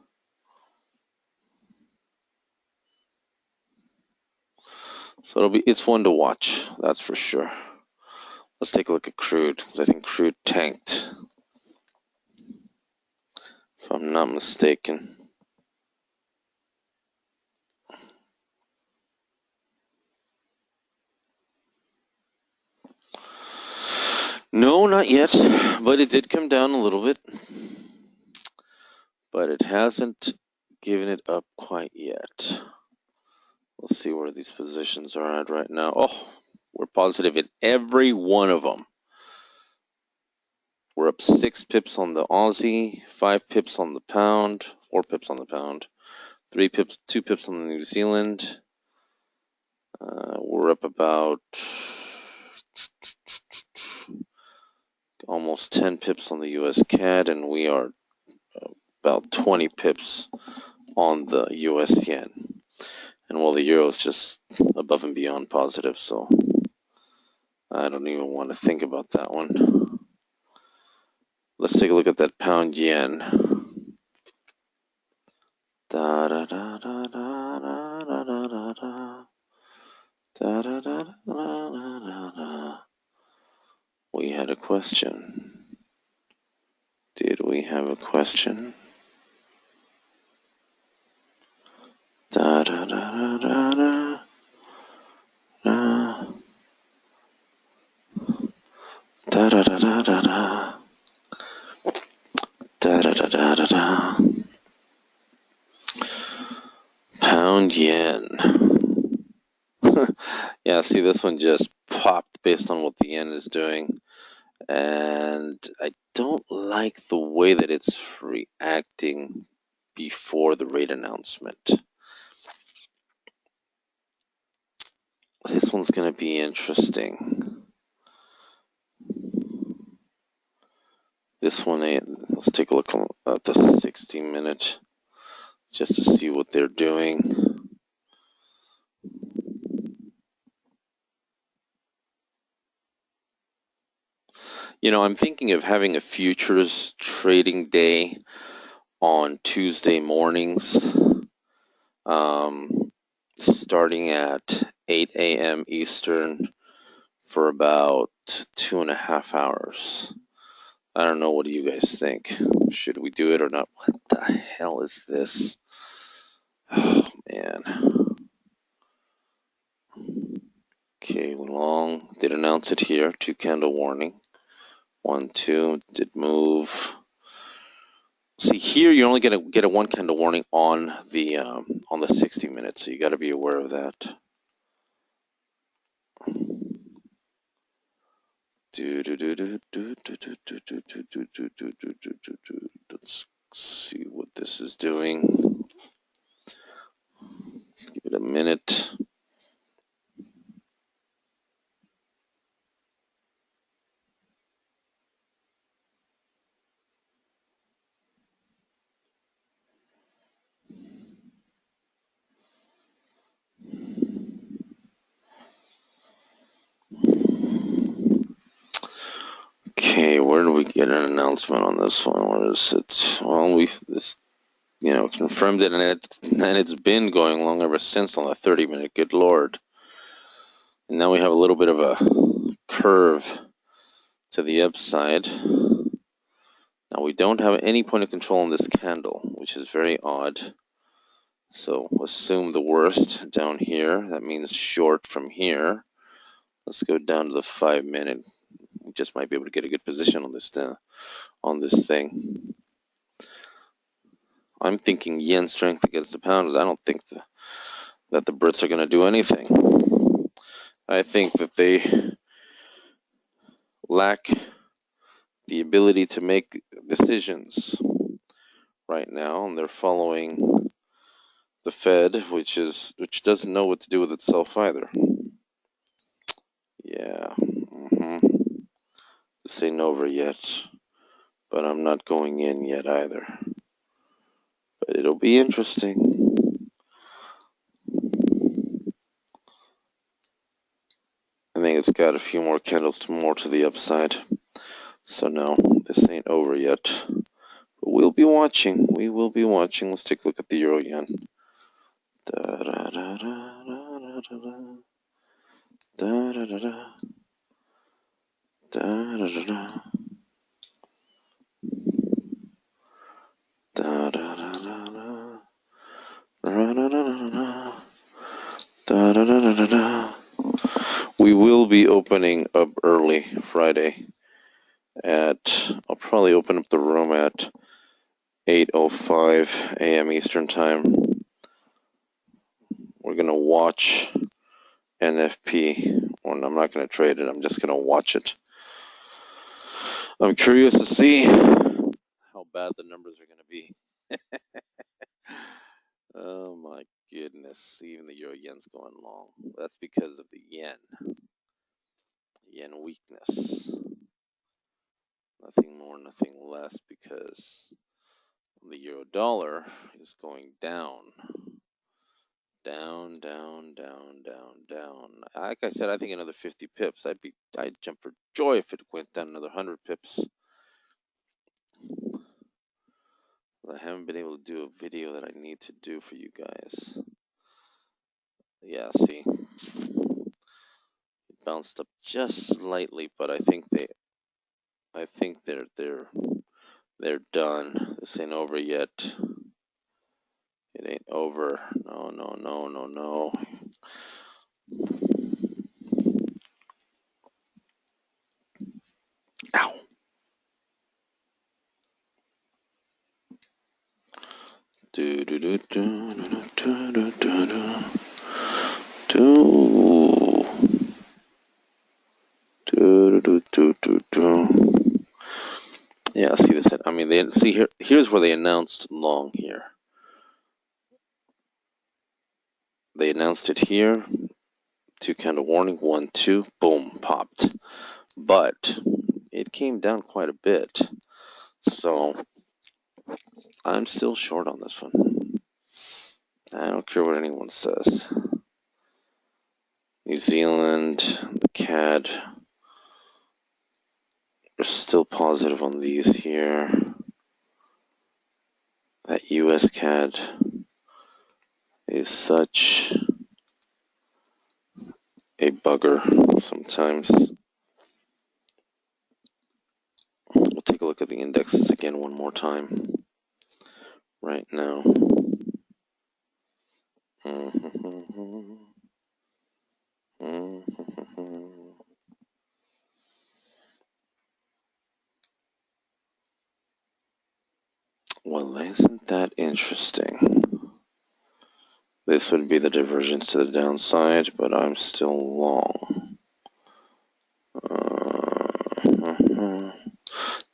So it's one to watch, that's for sure. Let's take a look at crude, because I think crude tanked, if I'm not mistaken. No, not yet, but it did come down a little bit. But it hasn't given it up quite yet. Let's see where these positions are at right now. Oh, we're positive in every one of them. We're up 6 pips on the Aussie, 5 pips on the pound, 4 pips on the pound, 2 pips on the New Zealand. We're up about almost 10 pips on the US CAD, and we are about 20 pips on the US yen. And while the euro is just above and beyond positive, so I don't even want to think about that one. Let's take a look at that pound yen. Da da da da da da da da da da. Da da da da da da da. We had a question. Did we have a question? Da da da da da da. Da da da da da da. Da da da da da da. Pound yen. Yeah, see, this one just popped based on what the yen is doing. And I don't like the way that it's reacting before the rate announcement. This one's going to be interesting. This one, let's take a look at the 60-minute just to see what they're doing. You know, I'm thinking of having a futures trading day on Tuesday mornings, starting at 8 a.m. Eastern for about 2.5 hours. I don't know. What do you guys think? Should we do it or not? What the hell is this? Oh, man. Okay, long. Did announce it here. 2 candle warning. 1, 2. Did move. See, here you're only going to get a 1 candle warning on the 60 minutes, so you got to be aware of that. Let's see what this is doing. Let's give it a minute. Okay, where do we get an announcement on this one? Where is it? Well, we confirmed it, and it's been going long ever since on the 30-minute. Good Lord! And now we have a little bit of a curve to the upside. Now we don't have any point of control on this candle, which is very odd. So assume the worst down here. That means short from here. Let's go down to the 5-minute. We just might be able to get a good position on this thing. I'm thinking yen strength against the pound. I don't think that the Brits are going to do anything. I think that they lack the ability to make decisions right now, and they're following the Fed, which doesn't know what to do with itself either. Yeah. This ain't over yet, but I'm not going in yet either. But it'll be interesting. I think it's got a few more candles more to the upside. So no, this ain't over yet. But we'll be watching. We will be watching. Let's take a look at the euro yen. Da da da da da da da da da da da da da da. Da da da da da. Da da da da da. Da da da da da. We will be opening up early Friday I'll probably open up the room at 8:05 a.m. Eastern Time. We're going to watch NFP. Well, I'm not going to trade it. I'm just going to watch it. I'm curious to see how bad the numbers are going to be. Oh my goodness. Even the euro yen's going long. That's because of the yen. Yen weakness. Nothing more, nothing less, because the euro dollar is going down. Down, down, down, down, down. Like I said, I think another 50 pips. I'd jump for joy if it went down another 100 pips. I haven't been able to do a video that I need to do for you guys. Yeah, see, it bounced up just slightly, but I think they're done. This ain't over yet. It ain't over. No, no, no, no, no. Ow. Do do do do do do do do do do do do do do. Yeah, see this. I mean, they see here. Here's where they announced long here. They announced it here. 2 candle warning. 1, 2. Boom, popped. But it came down quite a bit. So I'm still short on this one. I don't care what anyone says. New Zealand, the CAD, we're still positive on these here. That US CAD is such a bugger sometimes. We'll take a look at the indexes again one more time right now. Well, isn't that interesting? This would be the divergence to the downside, but I'm still long.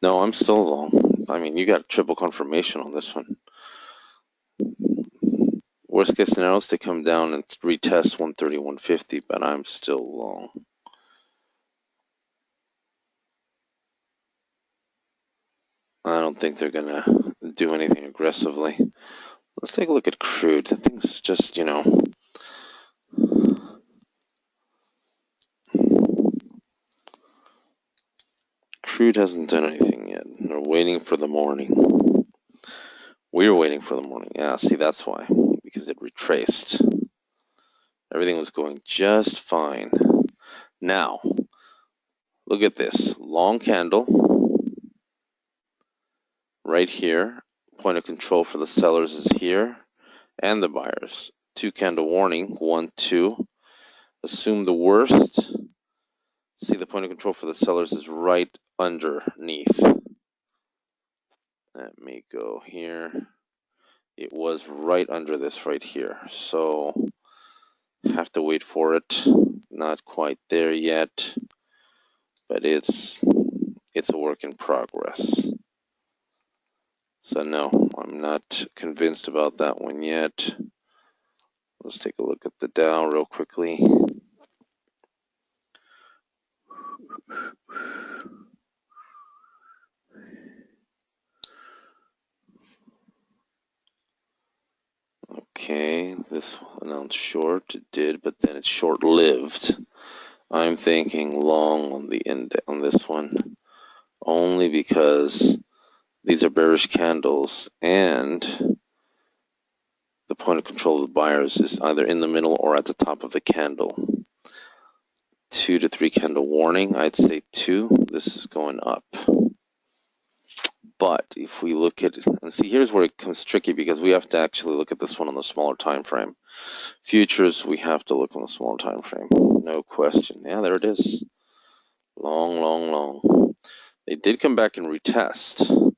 No, I'm still long. I mean, you got triple confirmation on this one. Worst case scenario is they come down and retest 130, 150, but I'm still long. I don't think they're going to do anything aggressively. Let's take a look at crude. The thing's just, crude hasn't done anything yet. They're waiting for the morning. We're waiting for the morning. Yeah, see, that's why. Because it retraced. Everything was going just fine. Now, look at this. Long candle. Right here. Point of control for the sellers is here. And the buyers. 2 candle warning. 1, 2. Assume the worst. See, the point of control for the sellers is right underneath. Let me go here. It was right under this right here. So, have to wait for it. Not quite there yet. But it's a work in progress. So no, I'm not convinced about that one yet. Let's take a look at the Dow real quickly. Okay, this announced short. It did, but then it's short-lived. I'm thinking long on the on this one, only because these are bearish candles, and the point of control of the buyers is either in the middle or at the top of the candle. 2 to 3 candle warning. I'd say 2. This is going up. But if we look at it, and see, here's where it becomes tricky because we have to actually look at this one on the smaller time frame. Futures, we have to look on the smaller time frame. No question. Yeah, there it is. Long, long, long. They did come back and retest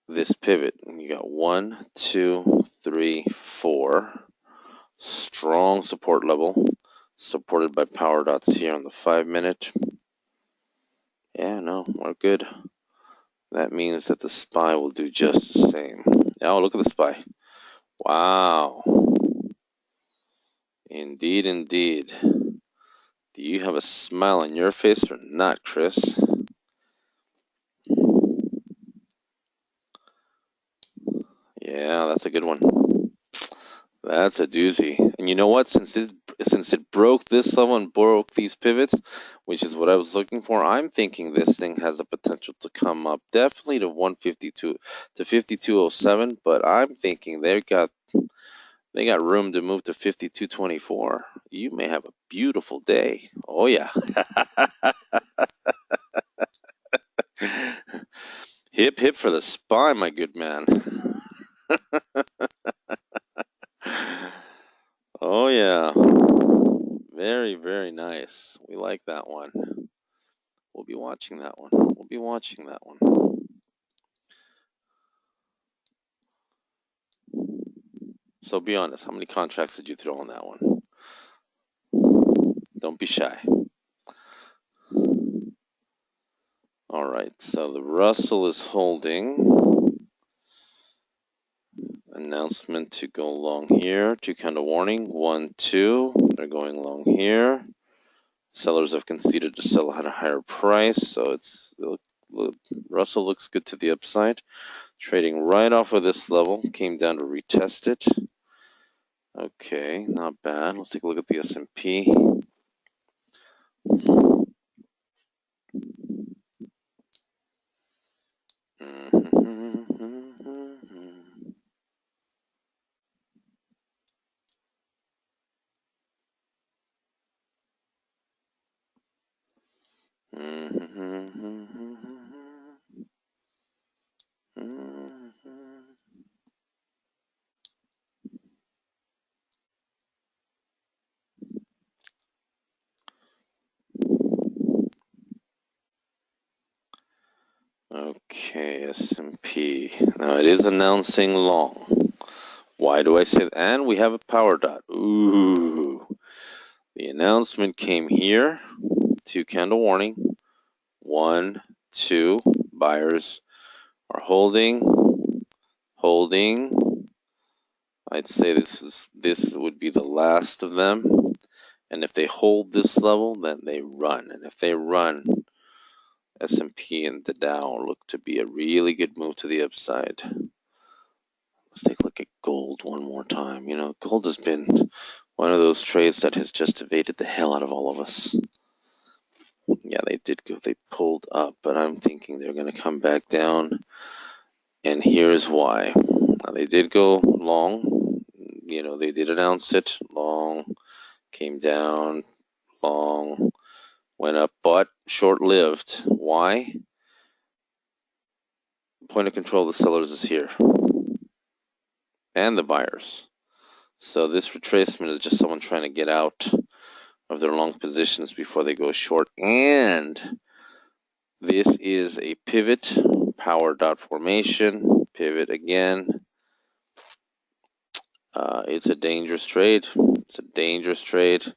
this pivot. And you got 1, 2, 3, 4. Strong support level, supported by power dots here on the 5-minute. Yeah, no, we're good. That means that the SPY will do just the same. Oh, look at the SPY. Wow. Indeed, indeed. Do you have a smile on your face or not, Chris? Yeah, that's a good one. That's a doozy. And you know what? Since it broke this level and broke these pivots, which is what I was looking for, I'm thinking this thing has the potential to come up definitely to 152 to 5207. But I'm thinking they got room to move to 5224. You may have a beautiful day. Oh yeah. Hip hip for the SPY, my good man. Oh yeah. Very, very nice. We like that one. We'll be watching that one. We'll be watching that one. So be honest, how many contracts did you throw on that one? Don't be shy. All right, so the Russell is holding. Announcement to go long here. 2 candle warning. 1, 2. They're going long here. Sellers have conceded to sell at a higher price, so Russell looks good to the upside. Trading right off of this level. Came down to retest it. Okay, not bad. Let's take a look at the S&P. Okay, S&P. Now it is announcing long. Why do I say that? And we have a power dot. Ooh. The announcement came here. 2 candle warning. 1, 2. Buyers are holding. I'd say this would be the last of them. And if they hold this level, then they run. And if they run, S&P and the Dow look to be a really good move to the upside. Let's take a look at gold one more time. You know, gold has been one of those trades that has just evaded the hell out of all of us. Yeah, they did go, they pulled up, but I'm thinking they're going to come back down. And here's why. Now, they did go long. You know, they did announce it. Long, came down, long, went up, but short-lived. Why? Point of control of the sellers is here. And the buyers. So this retracement is just someone trying to get out of their long positions before they go short. And this is a pivot, power dot formation, pivot again. It's a dangerous trade. It's a dangerous trade.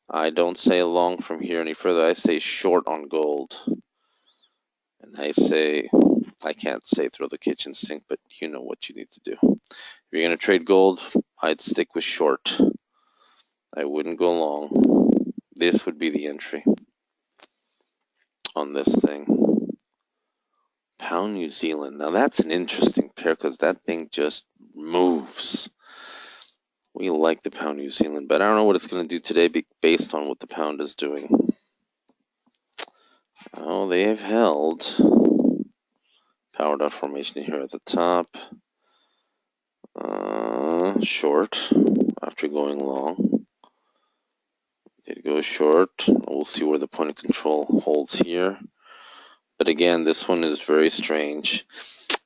I don't say long from here any further. I say short on gold. And I can't say throw the kitchen sink, but you know what you need to do. If you're going to trade gold, I'd stick with short. I wouldn't go long. This would be the entry on this thing. Pound New Zealand. Now that's an interesting pair because that thing just moves. We like the Pound New Zealand, but I don't know what it's going to do today based on what the pound is doing. Oh, they have held. Power dot formation here at the top. Short after going long. Did go short. We'll see where the point of control holds here. But again, this one is very strange.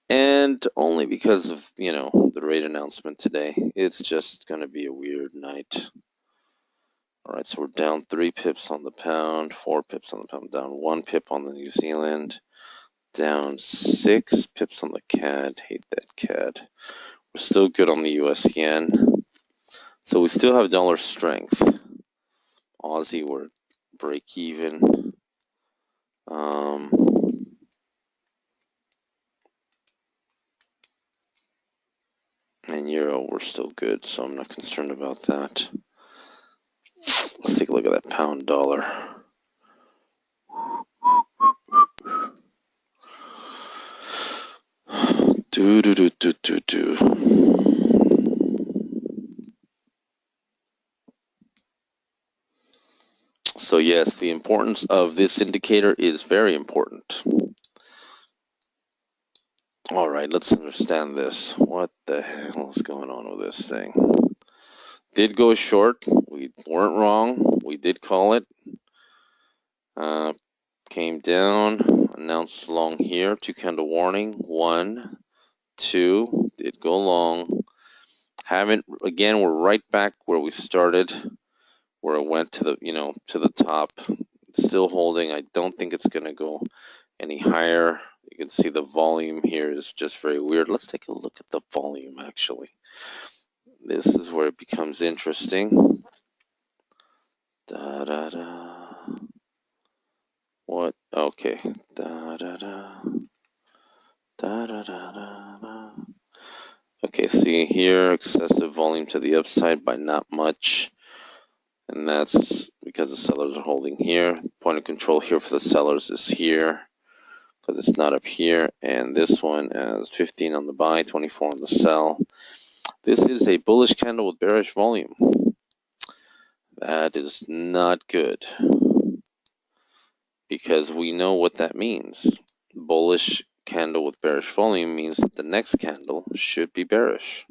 And only because of, you know, the rate announcement today. It's just going to be a weird night. All right, so we're down 3 pips on the pound, 4 pips on the pound, down 1 pip on the New Zealand, down 6 pips on the CAD. Hate that CAD. We're still good on the US yen. So we still have dollar strength. Aussie, we're break even. And euro, we're still good, so I'm not concerned about that. Let's take a look at that pound dollar. So yes, the importance of this indicator is very important. All right, let's understand this. What the hell is going on with this thing? Did go short. We weren't wrong. We did call it. Came down, announced long here. 2 candle warning. 1, 2. Did go long. Haven't, again, we're right back where we started, where it went to the, you know, to the top. Still holding. I don't think it's going to go any higher. You can see the volume here is just very weird. Let's take a look at the volume, actually. This is where it becomes interesting. Da da da. What? Okay. Da da da. Da da da da da. Okay, see here, excessive volume to the upside by not much. And that's because the sellers are holding here. Point of control here for the sellers is here, because it's not up here. And this one has 15 on the buy, 24 on the sell. This is a bullish candle with bearish volume. That is not good, because we know what that means. Bullish candle with bearish volume means that the next candle should be bearish.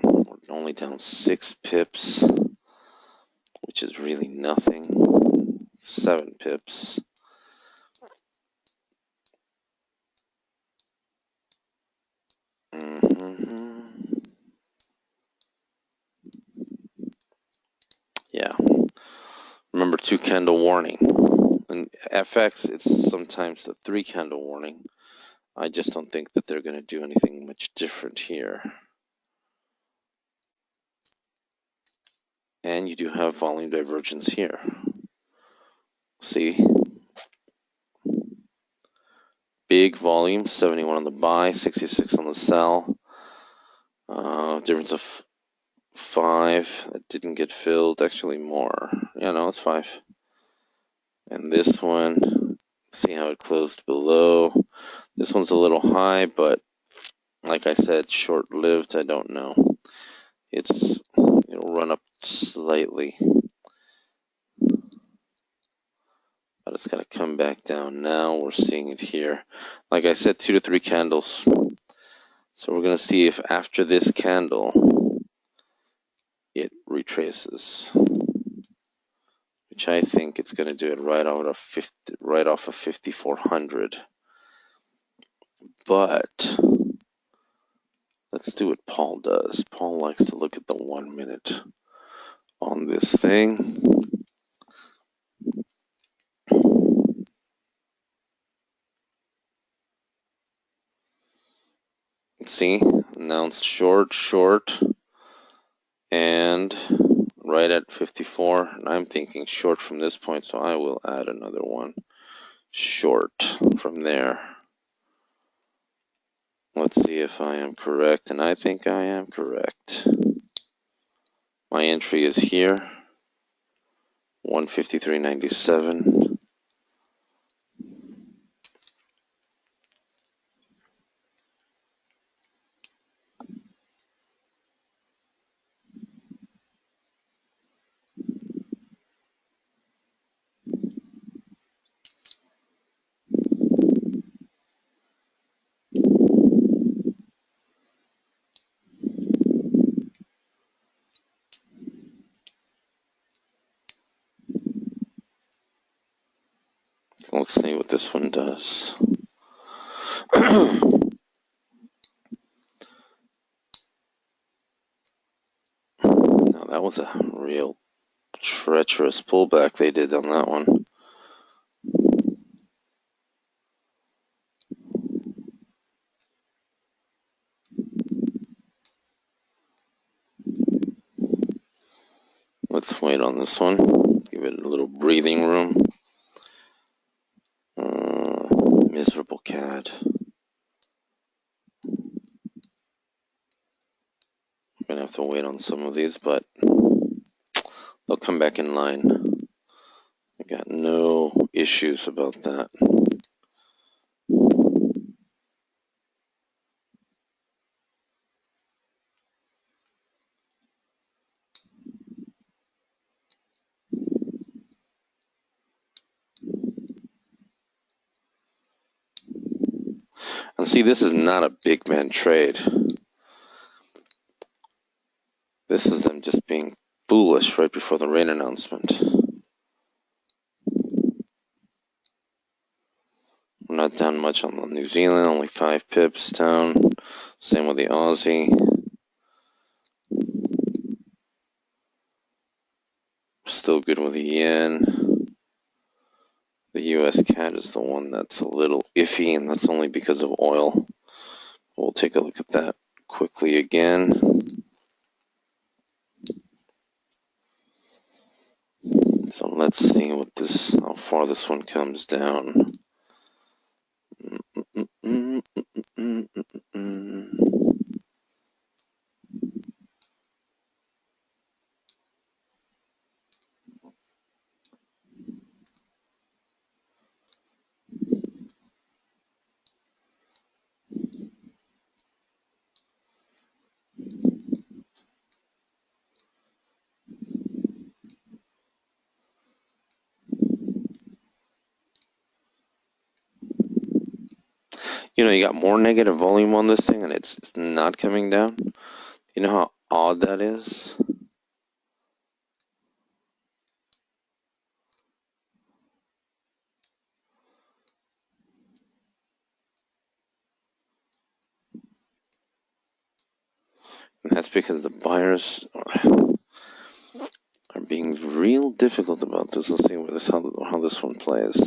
We're only down 6 pips, which is really nothing. 7 pips. Yeah. Remember, 2 candle warning. In FX, it's sometimes the 3 candle warning. I just don't think that they're going to do anything much different here. And you do have volume divergence here. See? Big volume, 71 on the buy, 66 on the sell. Difference of 5 that didn't get filled. Actually more. Yeah, no, it's 5. And this one, see how it closed below. This one's a little high, but like I said, short-lived. I don't know. It'll run up slightly, but it's got to come back down. Now we're seeing it here. Like I said, 2 to 3 candles. So we're going to see if after this candle it retraces, which I think it's going to do it right off of 5,400. But let's do what Paul does. Paul likes to look at the 1 minute on this thing. See, announced short, and right at 54. And I'm thinking short from this point, so I will add another one short from there. Let's see if I am correct, and I think I am correct. My entry is here, 153.97. Let's see what this one does. Now that was a real treacherous pullback they did on that one. Let's wait on this one. Give it a little breathing room. Miserable CAD. I'm gonna have to wait on some of these, but they'll come back in line. I got no issues about that. And see, this is not a big man trade. This is them just being foolish right before the rate announcement. We're not down much on the New Zealand, only 5 pips down. Same with the Aussie. Still good with the yen. The US CAD is the one that's a little iffy, and that's only because of oil. We'll take a look at that quickly again. So let's see how far this one comes down. You know, you got more negative volume on this thing, and it's not coming down. You know how odd that is? And that's because the buyers are being real difficult about this. Let's see how this one plays.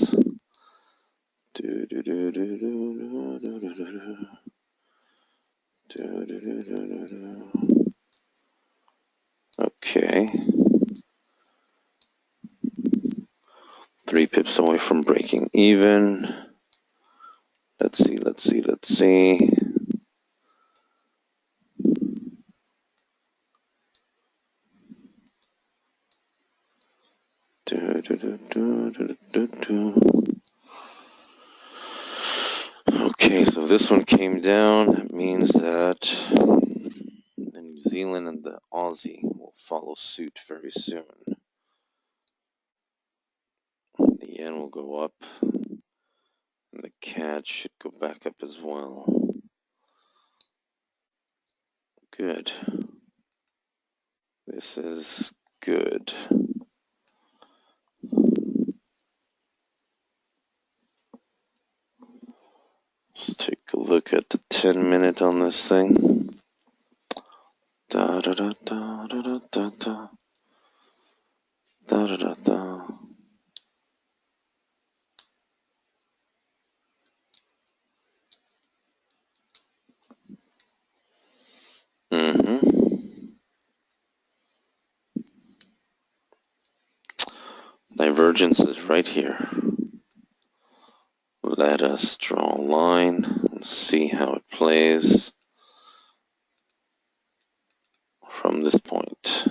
Okay. 3 pips away from breaking even. Let's see. Okay, so this one came down. That means that the New Zealand and the Aussie will follow suit very soon. The yen will go up, and the CAD should go back up as well. Good. This is good. Let's take a look at the 10-minute on this thing. Da da da da da da da da da da da da. Divergence is right here. Let us draw a line and see how it plays from this point.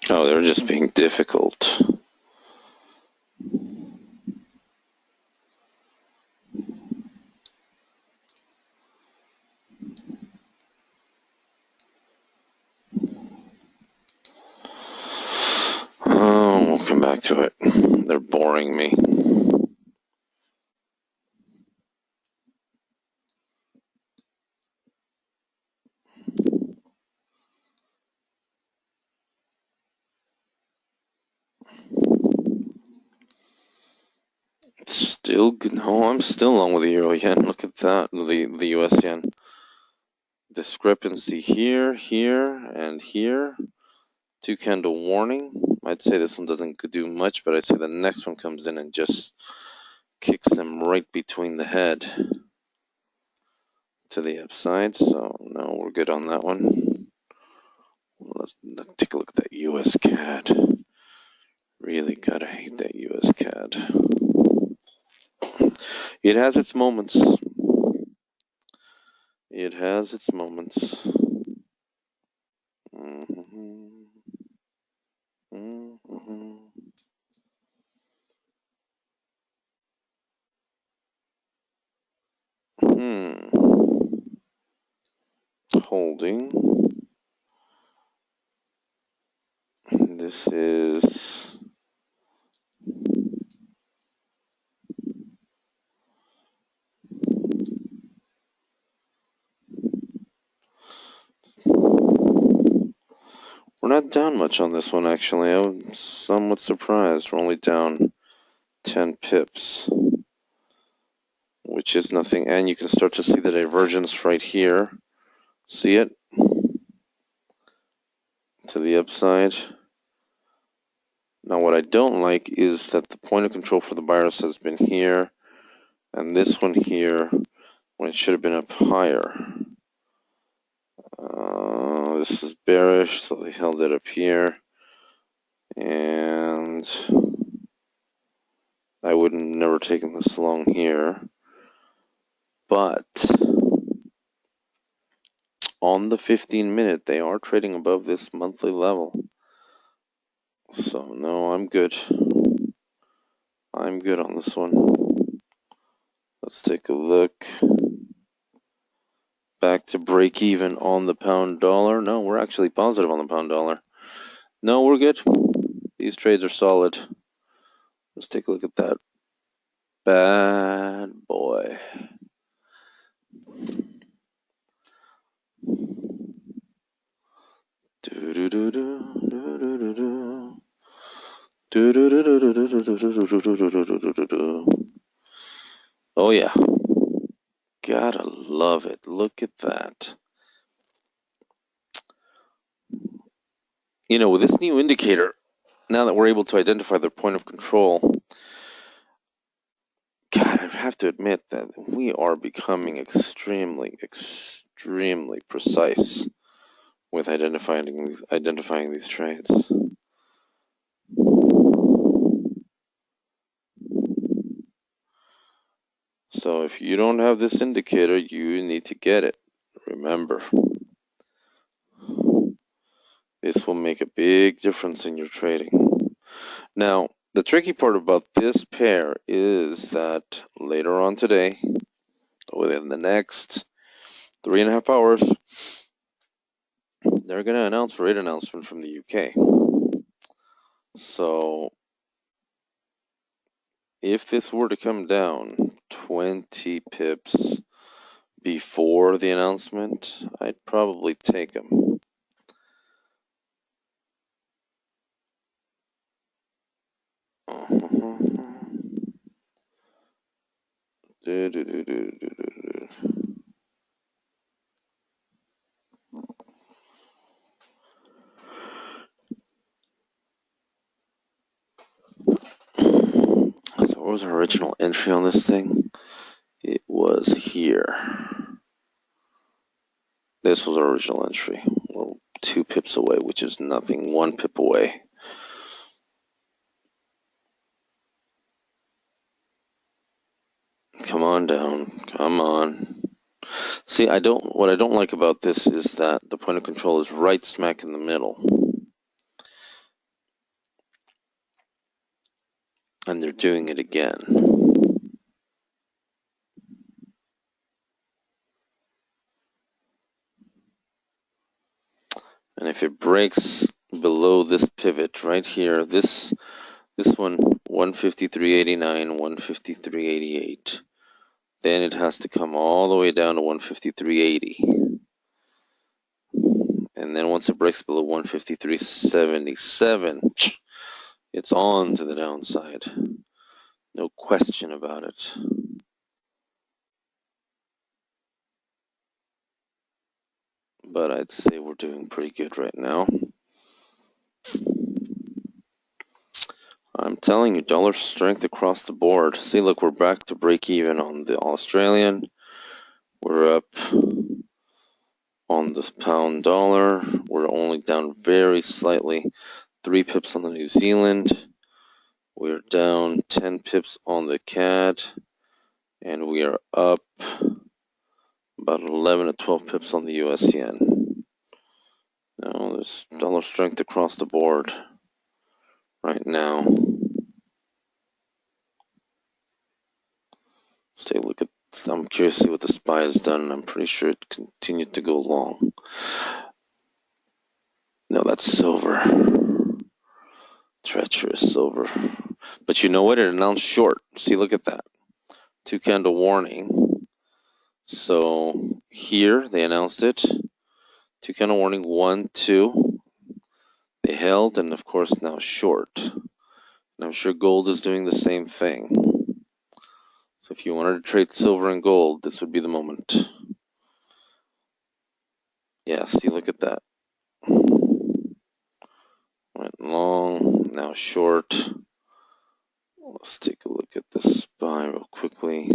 Oh, they're just being difficult. Oh, we'll come back to it. They're boring me. Still good. No, I'm still on with the euro yen. Look at that, the US yen. Discrepancy here, and here. 2 candle warning. I'd say this one doesn't do much, but I'd say the next one comes in and just kicks them right between the head to the upside. So no, we're good on that one. Let's take a look at that US CAD. Really gotta hate that US CAD. It has its moments. It has its moments. Mm-hmm. Mm-hmm. Holding. This is we're not down much on this one actually. I'm somewhat surprised. We're only down 10 pips, which is nothing. And you can start to see the divergence right here. See it? To the upside. Now what I don't like is that the point of control for the buyers has been here, and this one here, when it should have been up higher. This is bearish, so they held it up here. And I would have never taken this long here. But on the 15-minute, they are trading above this monthly level. So no, I'm good. I'm good on this one. Let's take a look. Back to break even on the pound dollar. No, we're actually positive on the pound dollar. No, we're good. These trades are solid. Let's take a look at that bad boy. Oh yeah. Gotta love it. Look at that. You know, with this new indicator, now that we're able to identify their point of control, God, I have to admit that we are becoming extremely precise with identifying these trades. So if you don't have this indicator, you need to get it. Remember, this will make a big difference in your trading. Now, the tricky part about this pair is that later on today, within the next 3.5 hours, they're going to announce rate announcement from the UK. So if this were to come down 20 pips before the announcement, I'd probably take them. So what was our original entry on this thing? It was here. This was our original entry. We're 2 pips away, which is nothing. 1 pip away. Come on down. Come on. See, what I don't like about this is that the point of control is right smack in the middle. And they're doing it again. And if it breaks below this pivot right here, this one, 153.89, 153.88, then it has to come all the way down to 153.80. And then once it breaks below 153.77, it's on to the downside. No question about it. But I'd say we're doing pretty good right now. I'm telling you, dollar strength across the board. See, look, we're back to break even on the Australian. We're up on the pound dollar. We're only down very slightly. 3 pips on the New Zealand. We're down 10 pips on the CAD. And we are up about 11 to 12 pips on the US yen. Now there's dollar strength across the board right now. Let's take a look at, I'm curious to see what the SPY has done. I'm pretty sure it continued to go long. No, that's silver. Treacherous silver. But you know what? It announced short. See, look at that. 2 candle warning. So here they announced it. 2 candle warning, 1, 2. They held, and of course now short. And I'm sure gold is doing the same thing. So if you wanted to trade silver and gold, this would be the moment. Yeah, see, look at that. Went long, now short. Let's take a look at the SPY real quickly.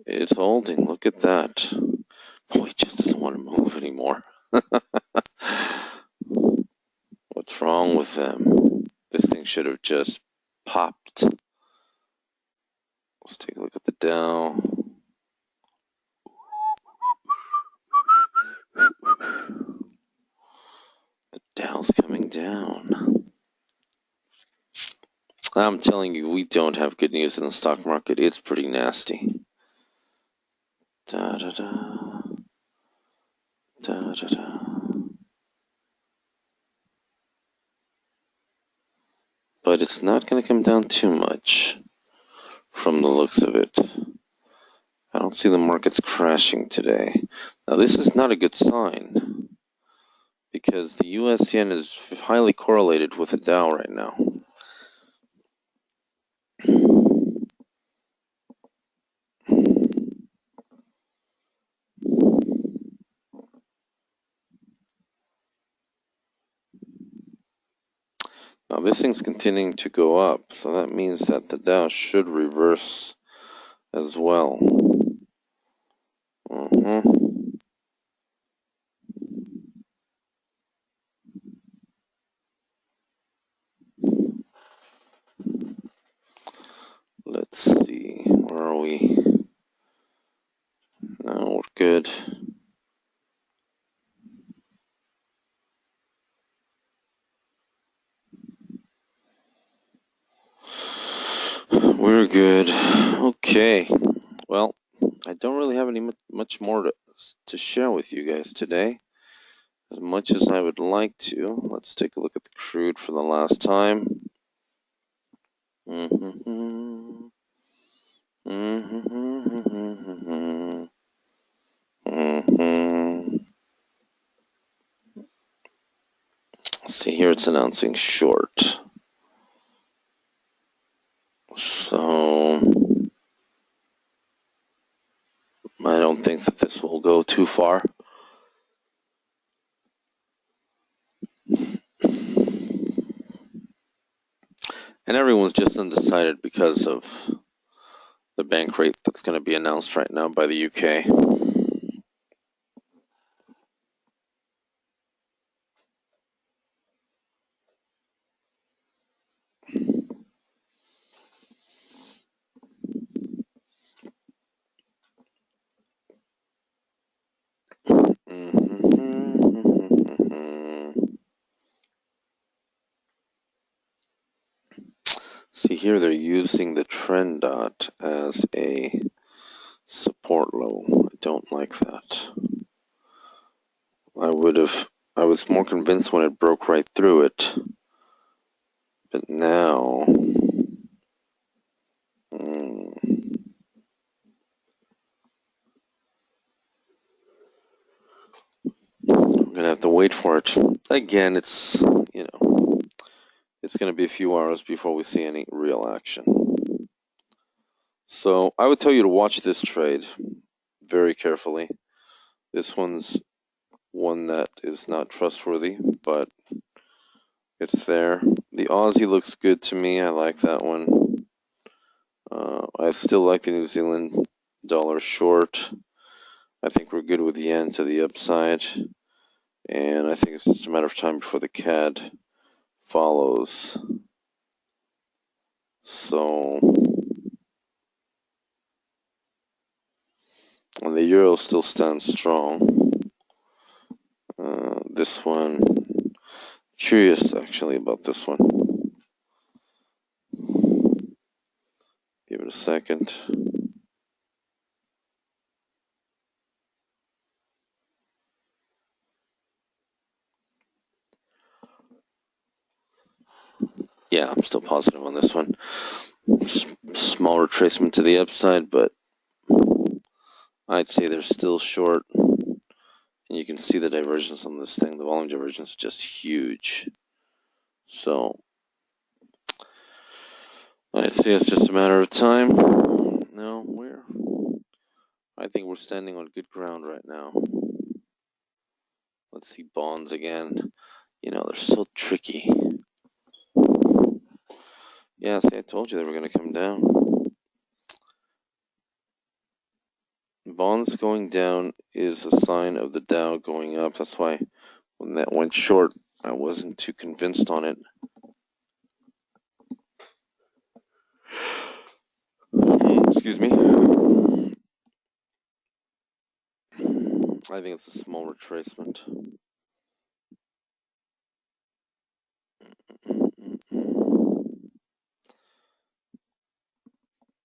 It's holding, look at that. Boy, it just doesn't want to move anymore. What's wrong with them? This thing should have just popped. Let's take a look at the Dow. The Dow's coming down. I'm telling you, we don't have good news in the stock market. It's pretty nasty. Da da da. Da da da. But it's not going to come down too much from the looks of it. I don't see the markets crashing today. Now, this is not a good sign because the US yen is highly correlated with the Dow right now. Now, this thing's continuing to go up, so that means that the Dow should reverse as well. Let's see, where are we? No, we're good. We're good. Okay. Well, I don't really have any much more to share with you guys today. As much as I would like to, let's take a look at the crude for the last time. See, here it's announcing short. So I don't think that this will go too far. And everyone's just undecided because of the bank rate that's going to be announced right now by the UK. See here, they're using the trend dot as a support low. I don't like that. I was more convinced when it broke right through it. But now, I'm gonna have to wait for it. Again, it's, you know, it's gonna be a few hours before we see any real action. So I would tell you to watch this trade very carefully. This one's one that is not trustworthy, but it's there. The Aussie looks good to me. I like that one. I still like the New Zealand dollar short. I think we're good with yen to the upside. And I think it's just a matter of time before the CAD follows. So And the euro still stands strong. This one, curious actually about this one. Give it a second. Yeah, I'm still positive on this one. Small retracement to the upside, but I'd say they're still short. And you can see the divergence on this thing. The volume divergence is just huge. So I'd say it's just a matter of time. No, I think we're standing on good ground right now. Let's see bonds again. You know, they're so tricky. Yeah, see, I told you they were going to come down. Bonds going down is a sign of the Dow going up. That's why when that went short, I wasn't too convinced on it. Excuse me. I think it's a small retracement.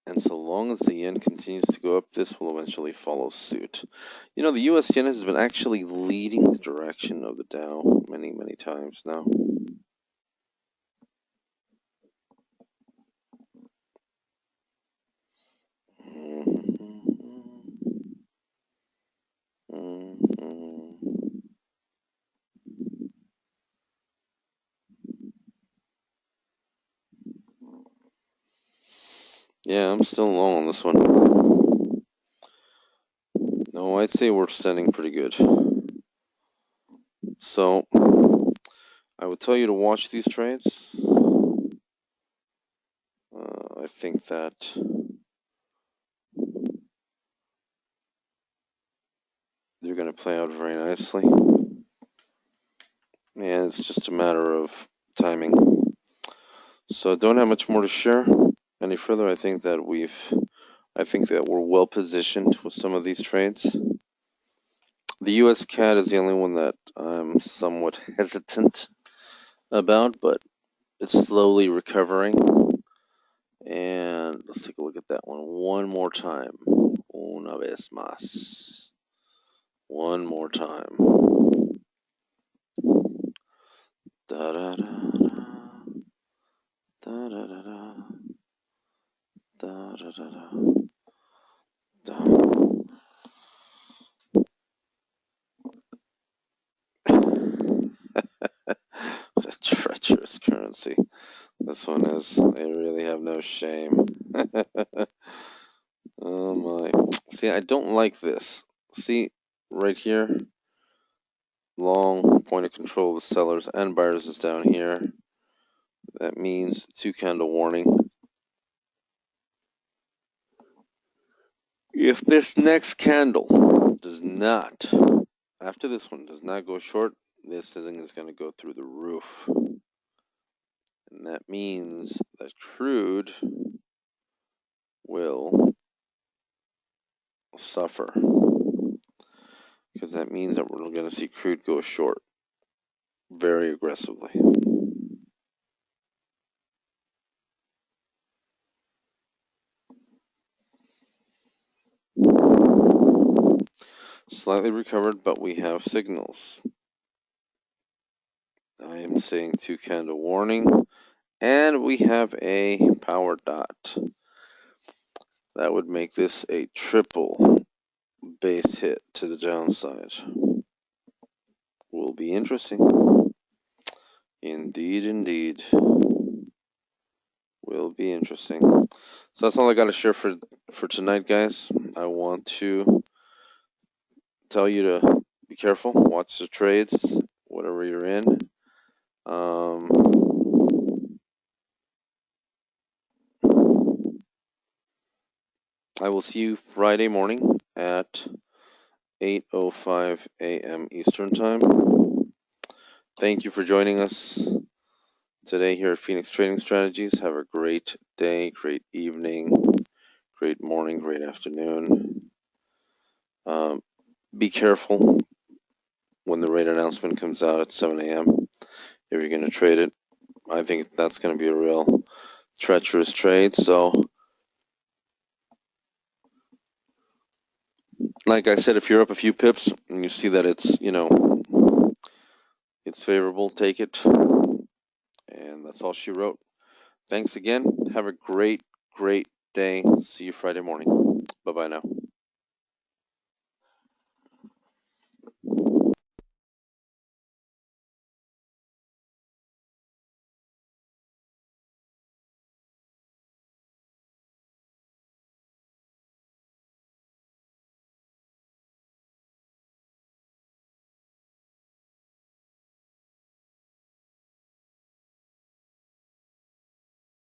And so long as the yen continues to go up, this will eventually follow suit. You know, the US yen has been actually leading the direction of the Dow many, many times now. Yeah, I'm still low on this one. No, I'd say we're standing pretty good. So, I would tell you to watch these trades. I think that they're going to play out very nicely. And it's just a matter of timing. So don't have much more to share any further. I think that we're well positioned with some of these trades. The US CAD is the only one that I'm somewhat hesitant about, but it's slowly recovering. And let's take a look at that one more time. Una vez más. One more time. Da da da da. Da da da da. Da da da da. Da. What a treacherous currency. This one is. They really have no shame. Oh my. See, I don't like this. See, right here, long point of control with sellers and buyers is down here. That means 2 candle warning. If this next candle does not, after this one does not go short, this thing is going to go through the roof. And that means that crude will suffer. Because that means that we're going to see crude go short very aggressively. Slightly recovered, but we have signals. I am saying 2 candle warning, and we have a power dot. That would make this a triple base hit to the downside. Will be interesting. Indeed, indeed. Will be interesting. So that's all I got to share for tonight, guys. I want to tell you to be careful, watch the trades, whatever you're in. I will see you Friday morning at 8:05 a.m. Eastern Time. Thank you for joining us today here at Phoenix Trading Strategies. Have a great day, great evening, great morning, great afternoon. Be careful when the rate announcement comes out at 7 a.m. if you're going to trade it. I think that's going to be a real treacherous trade. So, like I said, if you're up a few pips and you see that it's, it's favorable, take it. And that's all she wrote. Thanks again. Have a great, great day. See you Friday morning. Bye-bye now.